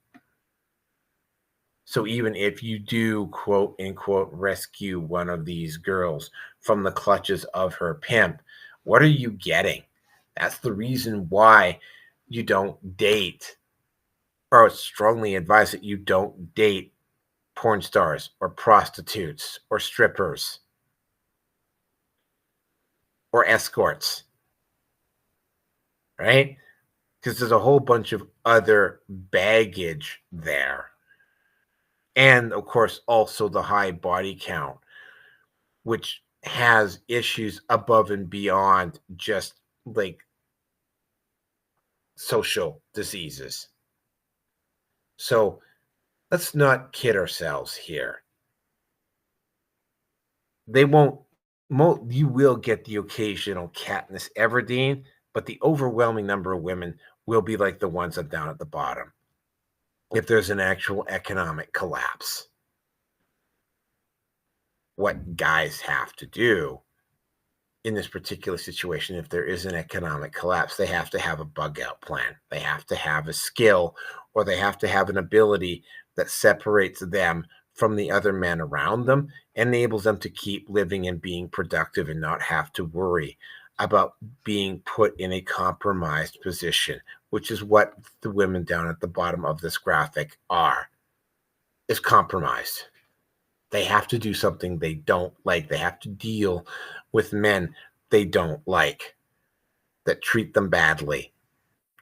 So even if you do, quote unquote, rescue one of these girls from the clutches of her pimp, what are you getting? That's the reason why you don't date, or it's strongly advised that you don't date porn stars or prostitutes or strippers or escorts, right? Because there's a whole bunch of other baggage there. And of course, also the high body count, which has issues above and beyond just like social diseases. So let's not kid ourselves here. They won't, you will get the occasional Katniss Everdeen, but the overwhelming number of women will be like the ones that down at the bottom if there's an actual economic collapse. What guys have to do in this particular situation, if there is an economic collapse, they have to have a bug out plan. They have to have a skill, or they have to have an ability that separates them from the other men around them, enables them to keep living and being productive and not have to worry about being put in a compromised position, which is what the women down at the bottom of this graphic are, is compromised. They have to do something they don't like. They have to deal with men they don't like, that treat them badly,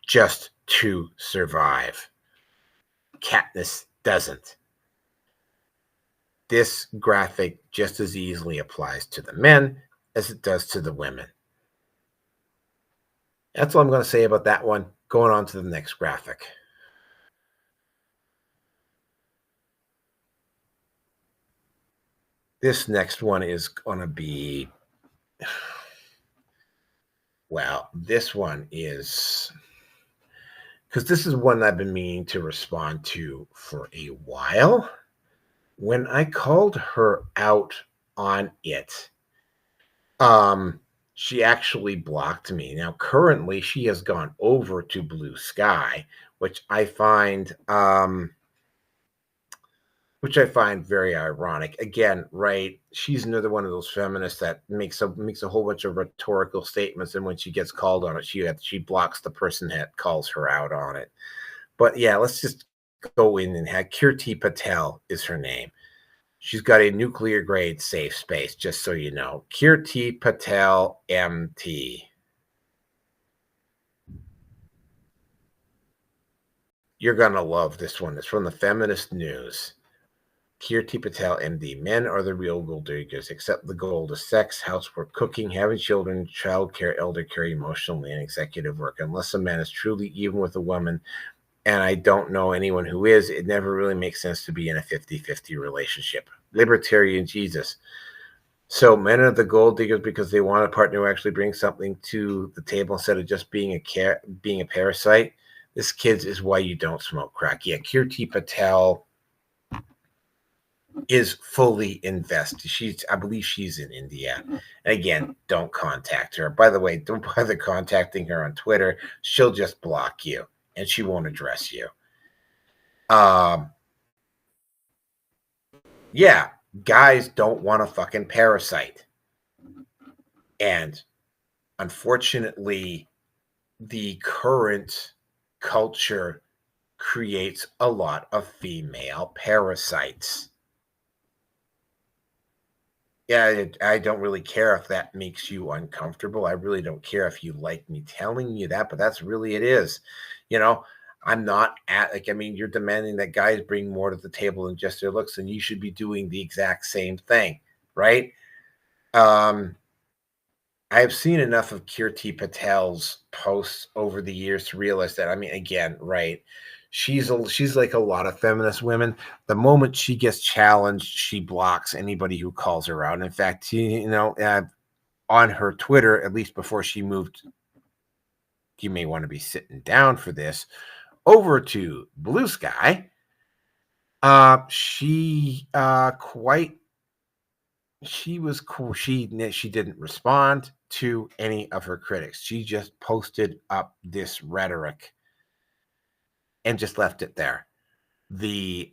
just to survive. Katniss doesn't. This graphic just as easily applies to the men as it does to the women. That's all I'm going to say about that one. Going on to the next graphic. This next one is going to be, well, this one is, because this is one I've been meaning to respond to for a while. When I called her out on it, she actually blocked me. Now, currently, she has gone over to Blue Sky, which I find very ironic. Again, right? She's another one of those feminists that makes a whole bunch of rhetorical statements, and when she gets called on it, she blocks the person that calls her out on it. But yeah, let's just go in and have Kirti Patel is her name. She's got a nuclear grade safe space, just so you know. Kirti Patel, MT. You're going to love this one. It's from the Feminist News. Kirti Patel, MD. Men are the real gold diggers. Accept the gold of sex, housework, cooking, having children, childcare, elder care, emotional, and executive work. Unless a man is truly even with a woman, and I don't know anyone who is, it never really makes sense to be in a 50-50 relationship. Libertarian Jesus. So men are the gold diggers because they want a partner who actually brings something to the table instead of just being a parasite. This, kids, is why you don't smoke crack. Yeah, Kirti Patel is fully invested. I believe she's in India. And again, don't contact her. By the way, don't bother contacting her on Twitter. She'll just block you and she won't address you. Yeah, guys don't want a fucking parasite. And unfortunately, the current culture creates a lot of female parasites. Yeah, I don't really care if that makes you uncomfortable. I really don't care if you like me telling you that, but that's really it is. You know, I'm not you're demanding that guys bring more to the table than just their looks, and you should be doing the exact same thing, right? I've seen enough of Kirti Patel's posts over the years to realize that. I mean, again, right? She's like a lot of feminist women. The moment she gets challenged, she blocks anybody who calls her out. In fact, on her Twitter, at least before she moved, you may want to be sitting down for this, over to Blue Sky. She was cool. She didn't respond to any of her critics. She just posted up this rhetoric and just left it there. I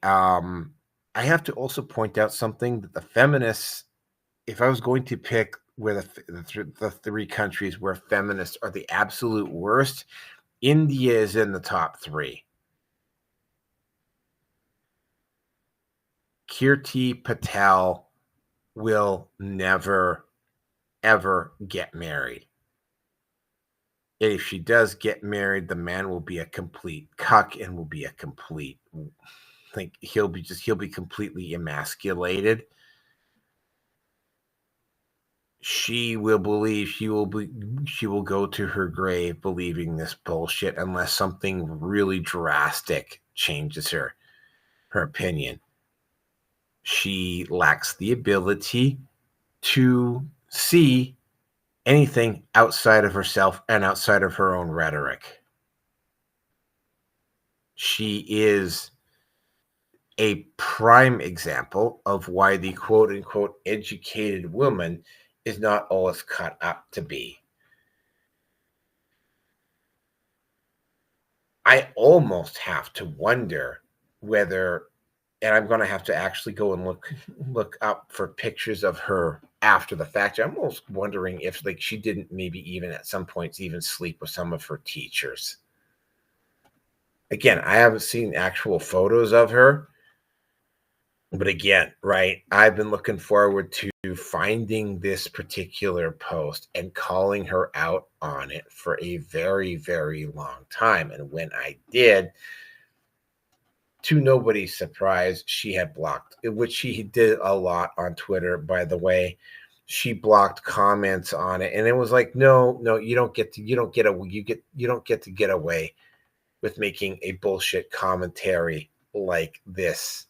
have to also point out something that the feminists, if I was going to pick where the three countries where feminists are the absolute worst, India is in the top 3. Kirti Patel will never, ever get married. If she does get married, the man will be a complete cuck and will be a complete, he'll be completely emasculated. She will go to her grave believing this bullshit unless something really drastic changes her opinion. She lacks the ability to see anything outside of herself and outside of her own rhetoric. She is a prime example of why the quote unquote educated woman is not all it's cut up to be. I almost have to wonder whether, and I'm going to have to actually go and look up for pictures of her after the fact. I'm almost wondering if she didn't maybe even at some points even sleep with some of her teachers. Again, I haven't seen actual photos of her. But again, right, I've been looking forward to finding this particular post and calling her out on it for a very, very long time. And when I did, to nobody's surprise, she had blocked, which she did a lot on Twitter, by the way. She blocked comments on it, and it was like, no, you don't get to get away with making a bullshit commentary like this.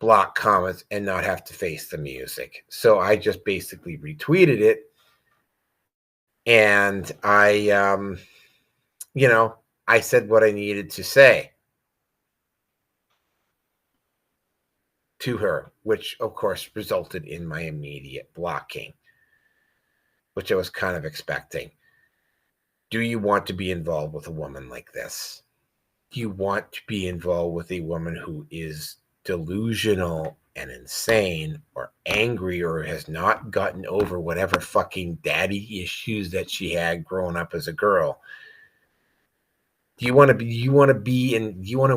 Block comments and not have to face the music. So I just basically retweeted it, and I said what I needed to say to her, which of course resulted in my immediate blocking, which I was kind of expecting. Do you want to be involved with a woman like this? Do you want to be involved with a woman who is delusional and insane or angry or has not gotten over whatever fucking daddy issues that she had growing up as a girl? Do you want to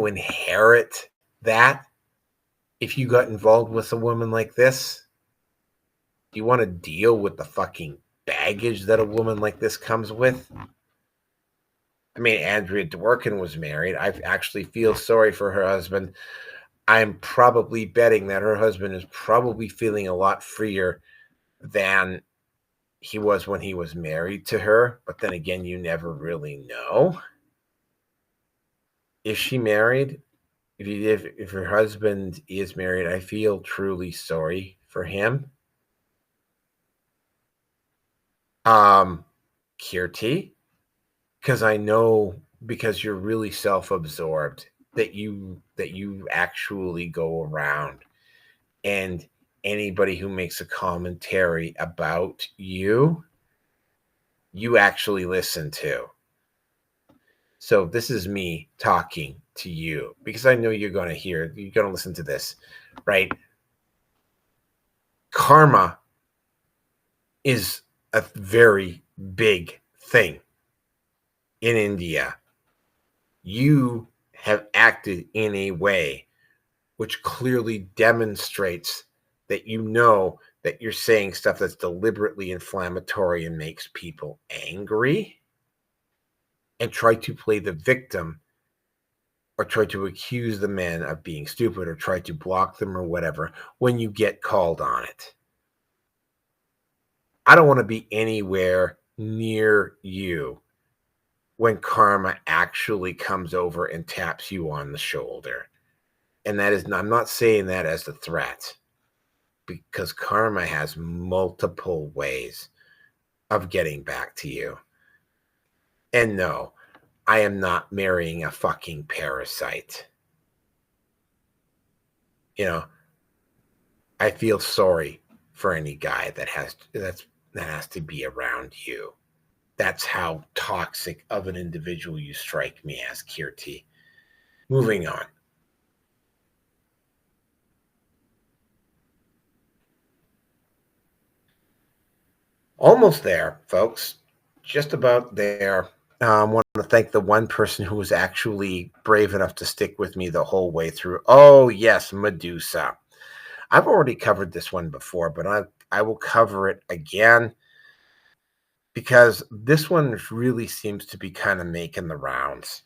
inherit that if you got involved with a woman like this? Do you want to deal with the fucking baggage that a woman like this comes with? I mean, Andrea Dworkin was married. I actually feel sorry for her husband. I'm probably betting that her husband is probably feeling a lot freer than he was when he was married to her. But then again, you never really know. Is she married? If her husband is married, I feel truly sorry for him. Um, Kirti, because I know because you're really self-absorbed that you actually go around and anybody who makes a commentary about you, you actually listen to. So this is me talking to you because I know you're going to listen to this, right? Karma is a very big thing in India. You have acted in a way which clearly demonstrates that you know that you're saying stuff that's deliberately inflammatory and makes people angry and try to play the victim or try to accuse the men of being stupid or try to block them or whatever when you get called on it. I don't want to be anywhere near you when karma actually comes over and taps you on the shoulder. And that is, I'm not saying that as a threat because karma has multiple ways of getting back to you. And no, I am not marrying a fucking parasite. You know, I feel sorry for any guy that has to be around you. That's how toxic of an individual you strike me as, Kirti. Moving on. Almost there, folks. Just about there. I want to thank the one person who was actually brave enough to stick with me the whole way through. Oh, yes, Medusa. I've already covered this one before, but I will cover it again because this one really seems to be kind of making the rounds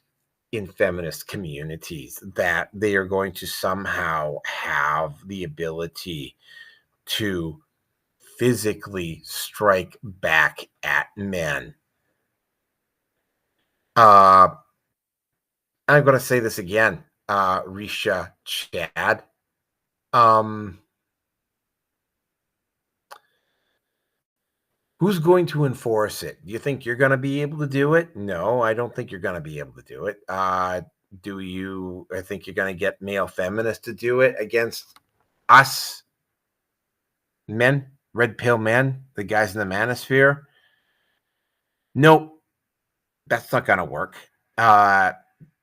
in feminist communities that they are going to somehow have the ability to physically strike back at men. Uh, I'm going to say this again, Risha Chad. Um, Who's going to enforce it? Do you think you're going to be able to do it? No, I don't think you're going to be able to do it. Do you? I think you're going to get male feminists to do it against us men, red pill men, the guys in the manosphere. Nope, that's not going to work.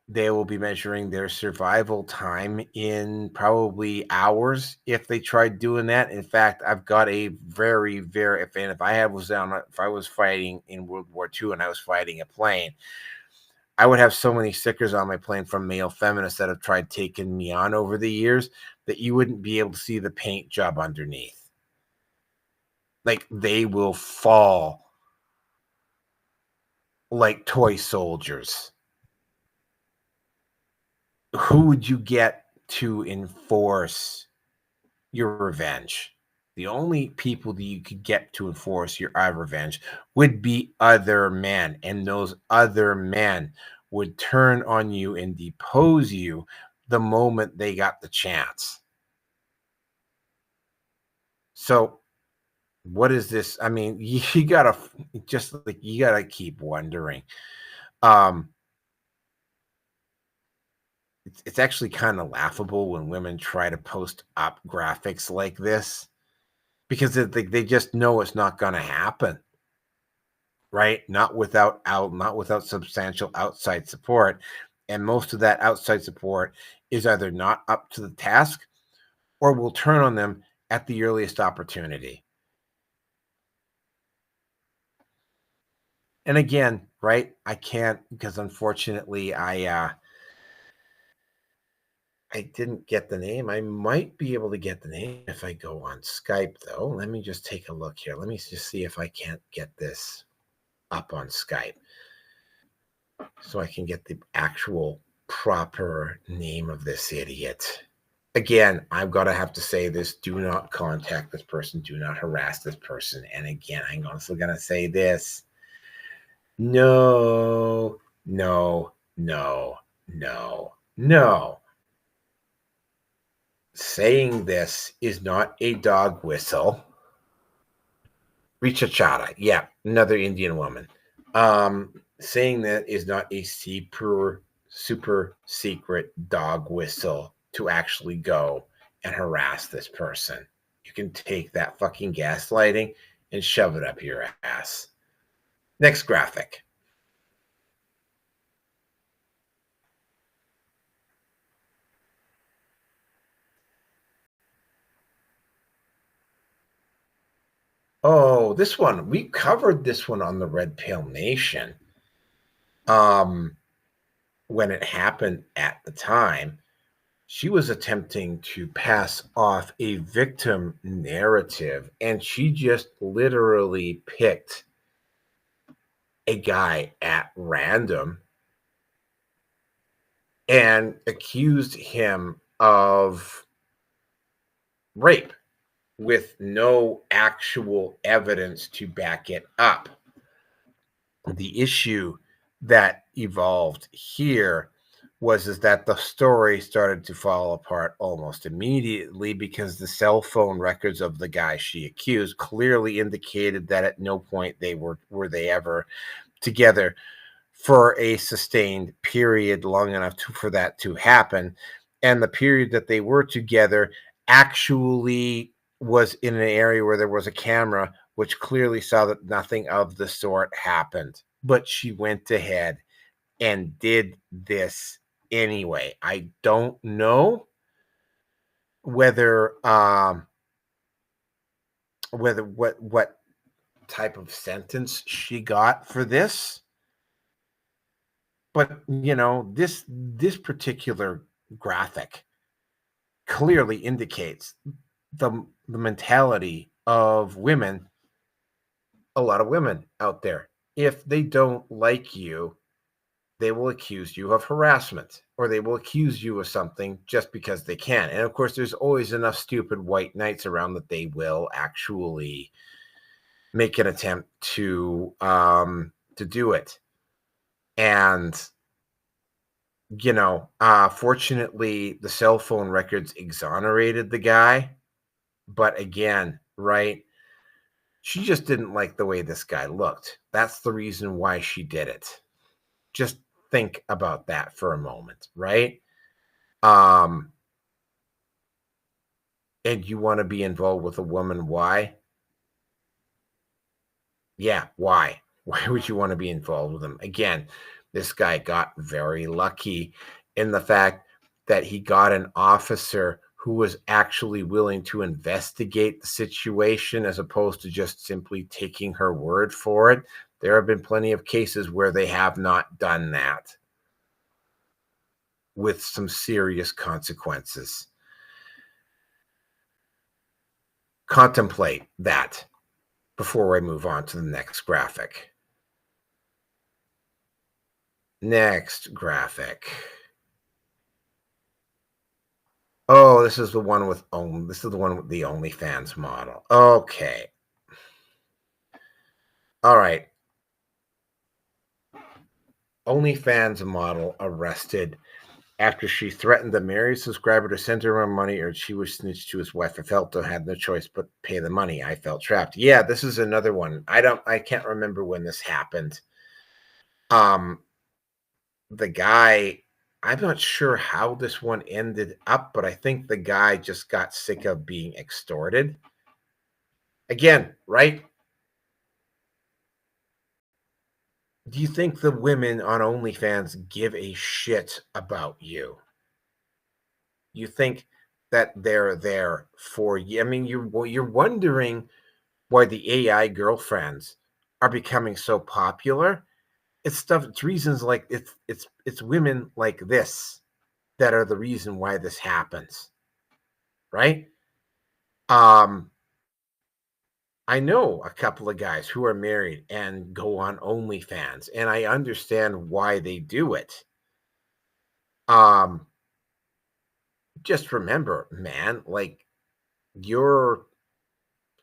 They will be measuring their survival time in probably hours if they tried doing that. In fact, I've got a very, very, if I was fighting in World War II and I was fighting a plane, I would have so many stickers on my plane from male feminists that have tried taking me on over the years that you wouldn't be able to see the paint job underneath. Like they will fall like toy soldiers. Who would you get to enforce your revenge? The only people that you could get to enforce your revenge would be other men, and those other men would turn on you and depose you the moment they got the chance. So, what is this? I mean, you gotta just like you gotta keep wondering. Um, it's actually kind of laughable when women try to post up graphics like this because they just know it's not going to happen, right? Not without substantial outside support, and most of that outside support is either not up to the task or will turn on them at the earliest opportunity. And again, right? I can't because unfortunately I didn't get the name. I might be able to get the name if I go on Skype though. Let me just take a look here. Let me just see if I can't get this up on Skype. so I can get the actual proper name of this idiot. Again, I'm going to have to say this. Do not contact this person. Do not harass this person. And again, I'm also going to say this. No, no, no, no, no. Saying this is not a dog whistle. Richachara, yeah, another Indian woman. Saying that is not a super secret dog whistle to actually go and harass this person. You can take that fucking gaslighting and shove it up your ass. Next graphic. Oh, this one. We covered this one on the Red Pale Nation. When it happened at the time, she was attempting to pass off a victim narrative, and she just literally picked a guy at random and accused him of rape with no actual evidence to back it up. The issue that evolved here was that the story started to fall apart almost immediately because the cell phone records of the guy she accused clearly indicated that at no point were they ever together for a sustained period long enough for that to happen. And the period that they were together actually was in an area where there was a camera, which clearly saw that nothing of the sort happened. But she went ahead and did this anyway. I don't know whether what type of sentence she got for this, but this particular graphic clearly indicates the mentality of women, a lot of women out there. If they don't like you, they will accuse you of harassment, or they will accuse you of something just because they can. And of course, there's always enough stupid white knights around that they will actually make an attempt to do it. And fortunately, the cell phone records exonerated the guy. But again, right? She just didn't like the way this guy looked. That's the reason why she did it. Just think about that for a moment, right? And you want to be involved with a woman. Why? Yeah, why? Why would you want to be involved with him? Again, this guy got very lucky in the fact that he got an officer who was actually willing to investigate the situation as opposed to just simply taking her word for it. There have been plenty of cases where they have not done that with some serious consequences. Contemplate that before I move on to the next graphic. Next graphic. Oh, this is the one with the OnlyFans model. Okay. All right. OnlyFans model arrested after she threatened to marry a subscriber to send her money or she was snitched to his wife. I felt I had no choice but pay the money. I felt trapped. Yeah, this is another one. I can't remember when this happened. The guy, I'm not sure how this one ended up, but I think the guy just got sick of being extorted. Again, right? Do you think the women on OnlyFans give a shit about you? You think that they're there for you? I mean, you're wondering why the AI girlfriends are becoming so popular. It's stuff. It's reasons like it's women like this that are the reason why this happens, right? Um, I know a couple of guys who are married and go on OnlyFans, and I understand why they do it. Um, just remember, man, like you're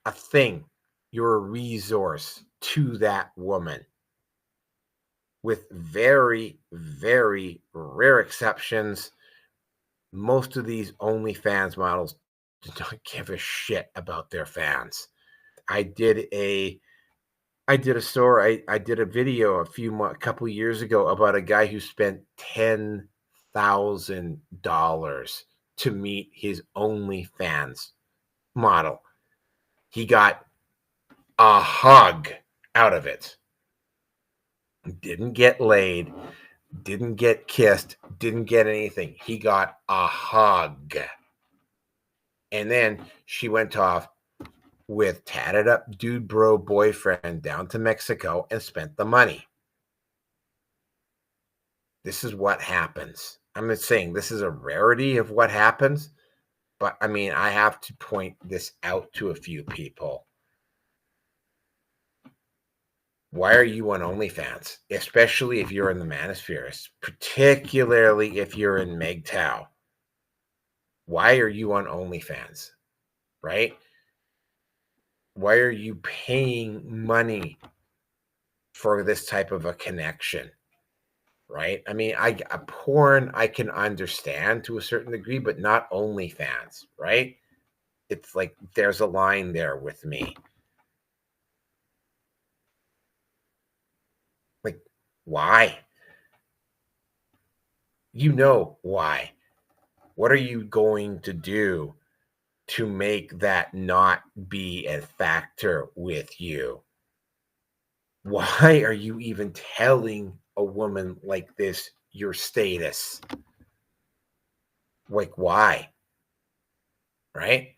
a thing, you're a resource to that woman. With very, very rare exceptions, most of these OnlyFans models do not give a shit about their fans. I did a I did a video a couple years ago about a guy who spent $10,000 to meet his OnlyFans model. He got a hug out of it. Didn't get laid, didn't get kissed, didn't get anything. He got a hug. And then she went off with tatted up dude bro boyfriend down to Mexico and spent the money. This is what happens. I'm not saying this is a rarity of what happens, but I mean, I have to point this out to a few people. Why are you on OnlyFans? Especially if you're in the Manosphere, particularly if you're in MGTOW. Why are you on OnlyFans? Right? Why are you paying money for this type of a connection? Right? I mean, a porn I can understand to a certain degree, but not OnlyFans, right? It's like there's a line there with me. Like, why? You know why. What are you going to do to make that not be a factor with you? Why are you even telling a woman like this your status? Like, why? Right?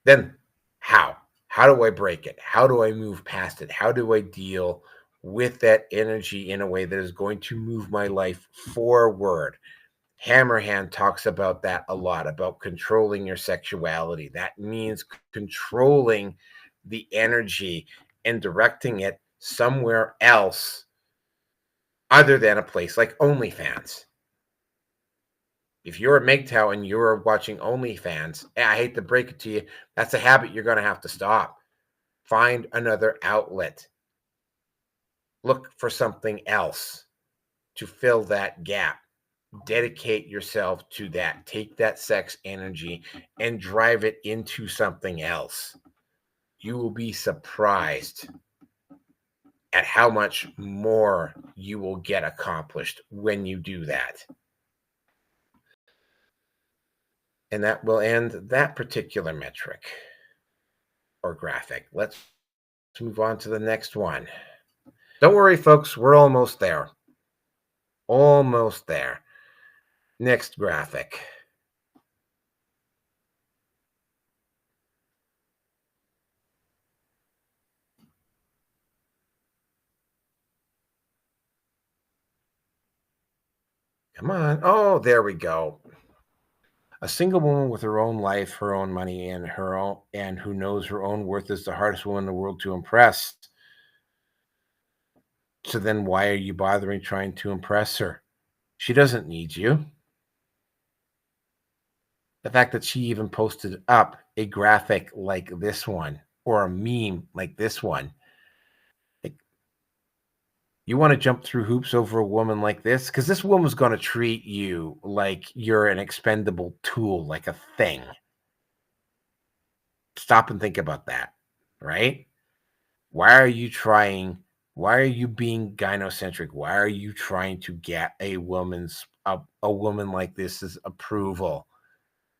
Then how? How do I break it? How do I move past it? How do I deal with that energy in a way that is going to move my life forward? Hammerhand talks about that a lot, about controlling your sexuality. That means controlling the energy and directing it somewhere else other than a place like OnlyFans. If you're a MGTOW and you're watching OnlyFans, I hate to break it to you, that's a habit you're going to have to stop. Find another outlet. Look for something else to fill that gap. Dedicate yourself to that. Take that sex energy and drive it into something else. You will be surprised at how much more you will get accomplished when you do that. And that will end that particular metric or graphic. Let's move on to the next one. Don't worry, folks, we're almost there. Almost there. Next graphic. Come on. Oh, there we go. A single woman with her own life, her own money, and who knows her own worth is the hardest woman in the world to impress. So then why are you bothering trying to impress her? She doesn't need you. The fact that she even posted up a graphic like this one or a meme like this one. Like, you want to jump through hoops over a woman like this? Because this woman's going to treat you like you're an expendable tool, like a thing. Stop and think about that, right? Why are you trying? Why are you being gynocentric? Why are you trying to get a woman like this's approval?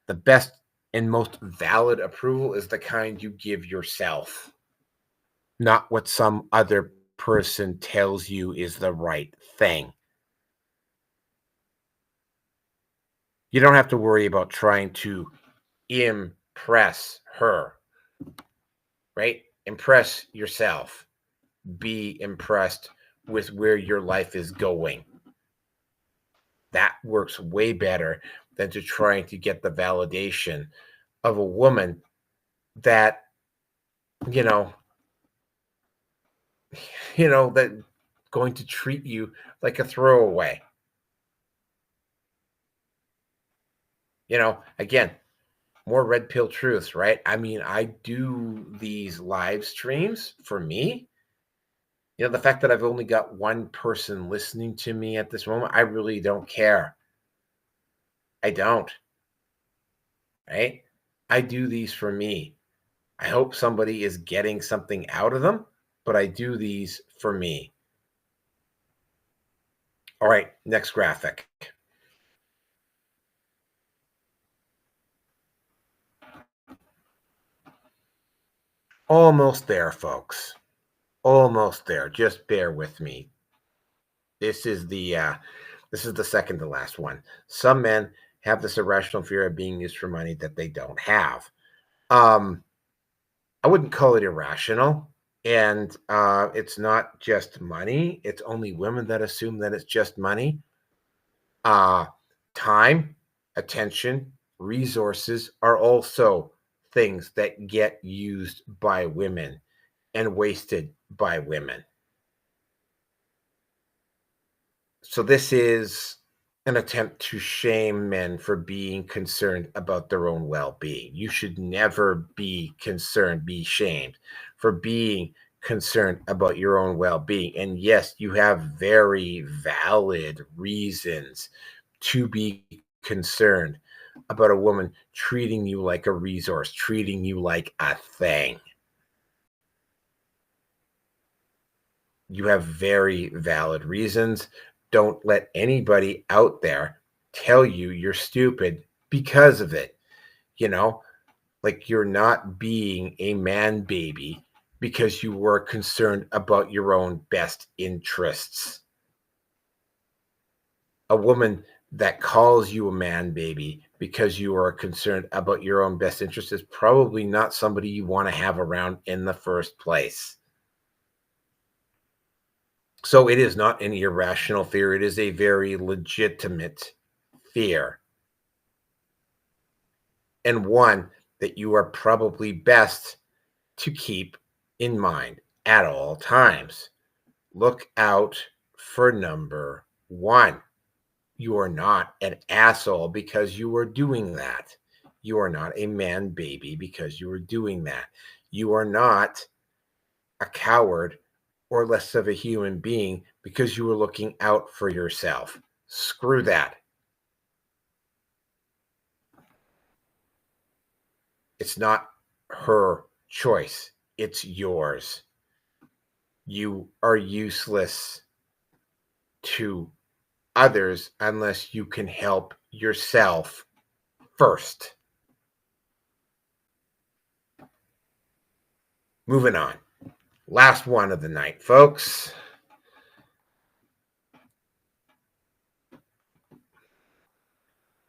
The best and most valid approval is the kind you give yourself, not what some other person tells you is the right thing. You don't have to worry about trying to impress her, right? Impress yourself. Be impressed with where your life is going. That works way better than to trying to get the validation of a woman that you know, that going to treat you like a throwaway. Again, more red pill truths, right? I mean, I do these live streams for me. The fact that I've only got one person listening to me at this moment, I really don't care. I don't, right? I do these for me. I hope somebody is getting something out of them, but I do these for me. All right, next graphic. Almost there, folks. Almost there. Just bear with me. This is the second to last one. Some men have this irrational fear of being used for money that they don't have. I wouldn't call it irrational. And it's not just money. It's only women that assume that it's just money. Uh, Time, attention, resources are also things that get used by women and wasted by women. So this is an attempt to shame men for being concerned about their own well-being. You should never be concerned, be shamed for being concerned about your own well-being. And yes, you have very valid reasons to be concerned about a woman treating you like a resource, treating you like a thing. You have very valid reasons. Don't let anybody out there tell you you're stupid because of it. You know, like you're not being a man baby because you were concerned about your own best interests. A woman that calls you a man baby because you are concerned about your own best interest is probably not somebody you want to have around in the first place. So it is not an irrational fear. It is a very legitimate fear, and one that you are probably best to keep in mind at all times. Look out for number one. You are not an asshole because you are doing that. You are not a man baby because you are doing that. You are not a coward or less of a human being because you were looking out for yourself. Screw that. It's not her choice, it's yours. You are useless to others unless you can help yourself first. Moving on. Last one of the night, folks.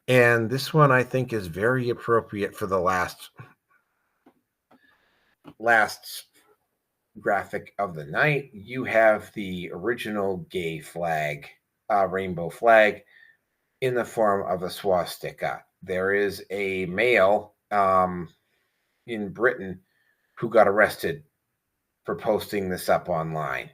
And this one I think is very appropriate for the last graphic of the night. You have the original gay flag, rainbow flag, in the form of a swastika. There is a male in Britain who got arrested for posting this up online.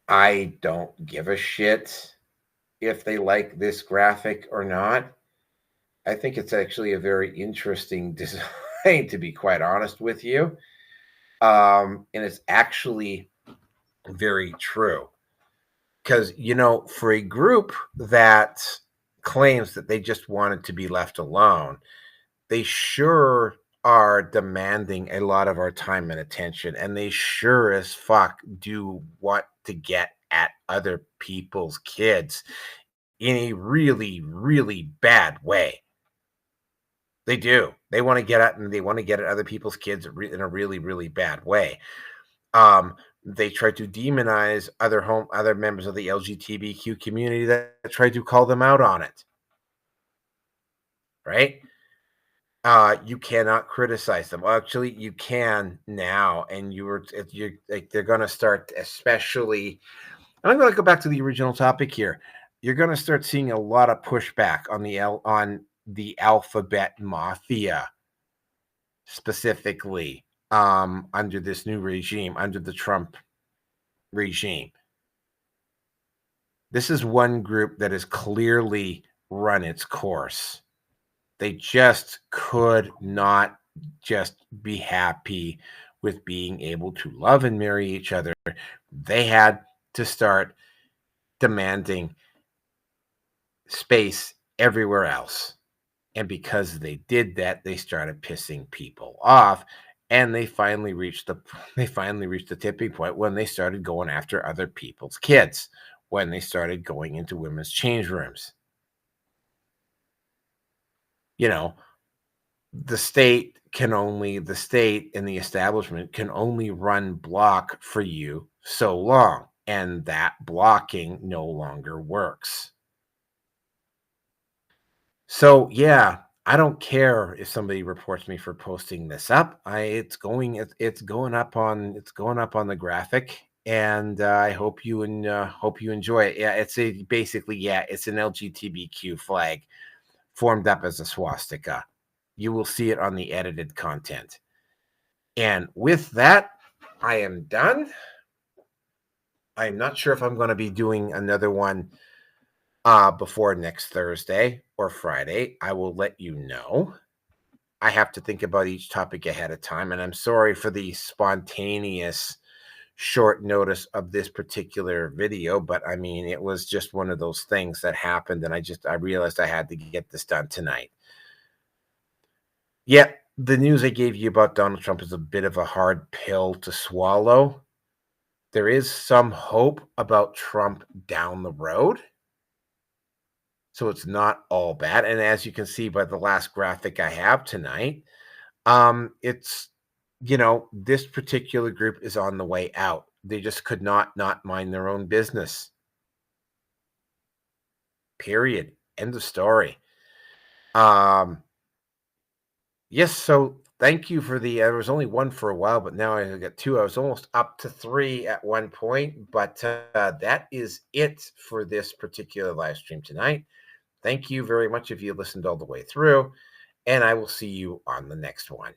I don't give a shit if they like this graphic or not. I think it's actually a very interesting design, to be quite honest with you. And it's actually very true. Because, for a group that claims that they just wanted to be left alone, they sure are demanding a lot of our time and attention. And they sure as fuck do want to get at other people's kids in a really, really bad way. They do. They want to get at and they want to get at other people's kids in a really, really bad way. They try to demonize other members of the LGBTQ community that try to call them out on it. Right? You cannot criticize them. Well, actually, you can now, and you're like they're going to start, especially. And I'm going to go back to the original topic here. You're going to start seeing a lot of pushback on the alphabet mafia specifically under this new regime, under the Trump regime. This is one group that has clearly run its course. They just could not just be happy with being able to love and marry each other. They had to start demanding space everywhere else. And because they did that, they started pissing people off. And they finally reached the tipping point when they started going after other people's kids, when they started going into women's change rooms. You know, the state and the establishment can only run block for you so long, and that blocking no longer works. So yeah, I don't care if somebody reports me for posting this up. It's going up on the graphic, and I hope you enjoy it. Yeah, it's an LGBTQ flag formed up as a swastika. You will see it on the edited content. And with that, I am done. I'm not sure if I'm going to be doing another one before next Thursday or Friday. I will let you know. I have to think about each topic ahead of time, and I'm sorry for the spontaneous short notice of this particular video, but I mean, it was just one of those things that happened, and I realized I had to get this done tonight. Yeah, the news I gave you about Donald Trump is a bit of a hard pill to swallow. There is some hope about Trump down the road. So it's not all bad. And as you can see by the last graphic I have tonight, it's, this particular group is on the way out. They just could not mind their own business. Period. End of story. Yes, so thank you for there was only one for a while, but now I got two. I was almost up to three at one point, but that is it for this particular live stream tonight. Thank you very much if you listened all the way through, and I will see you on the next one.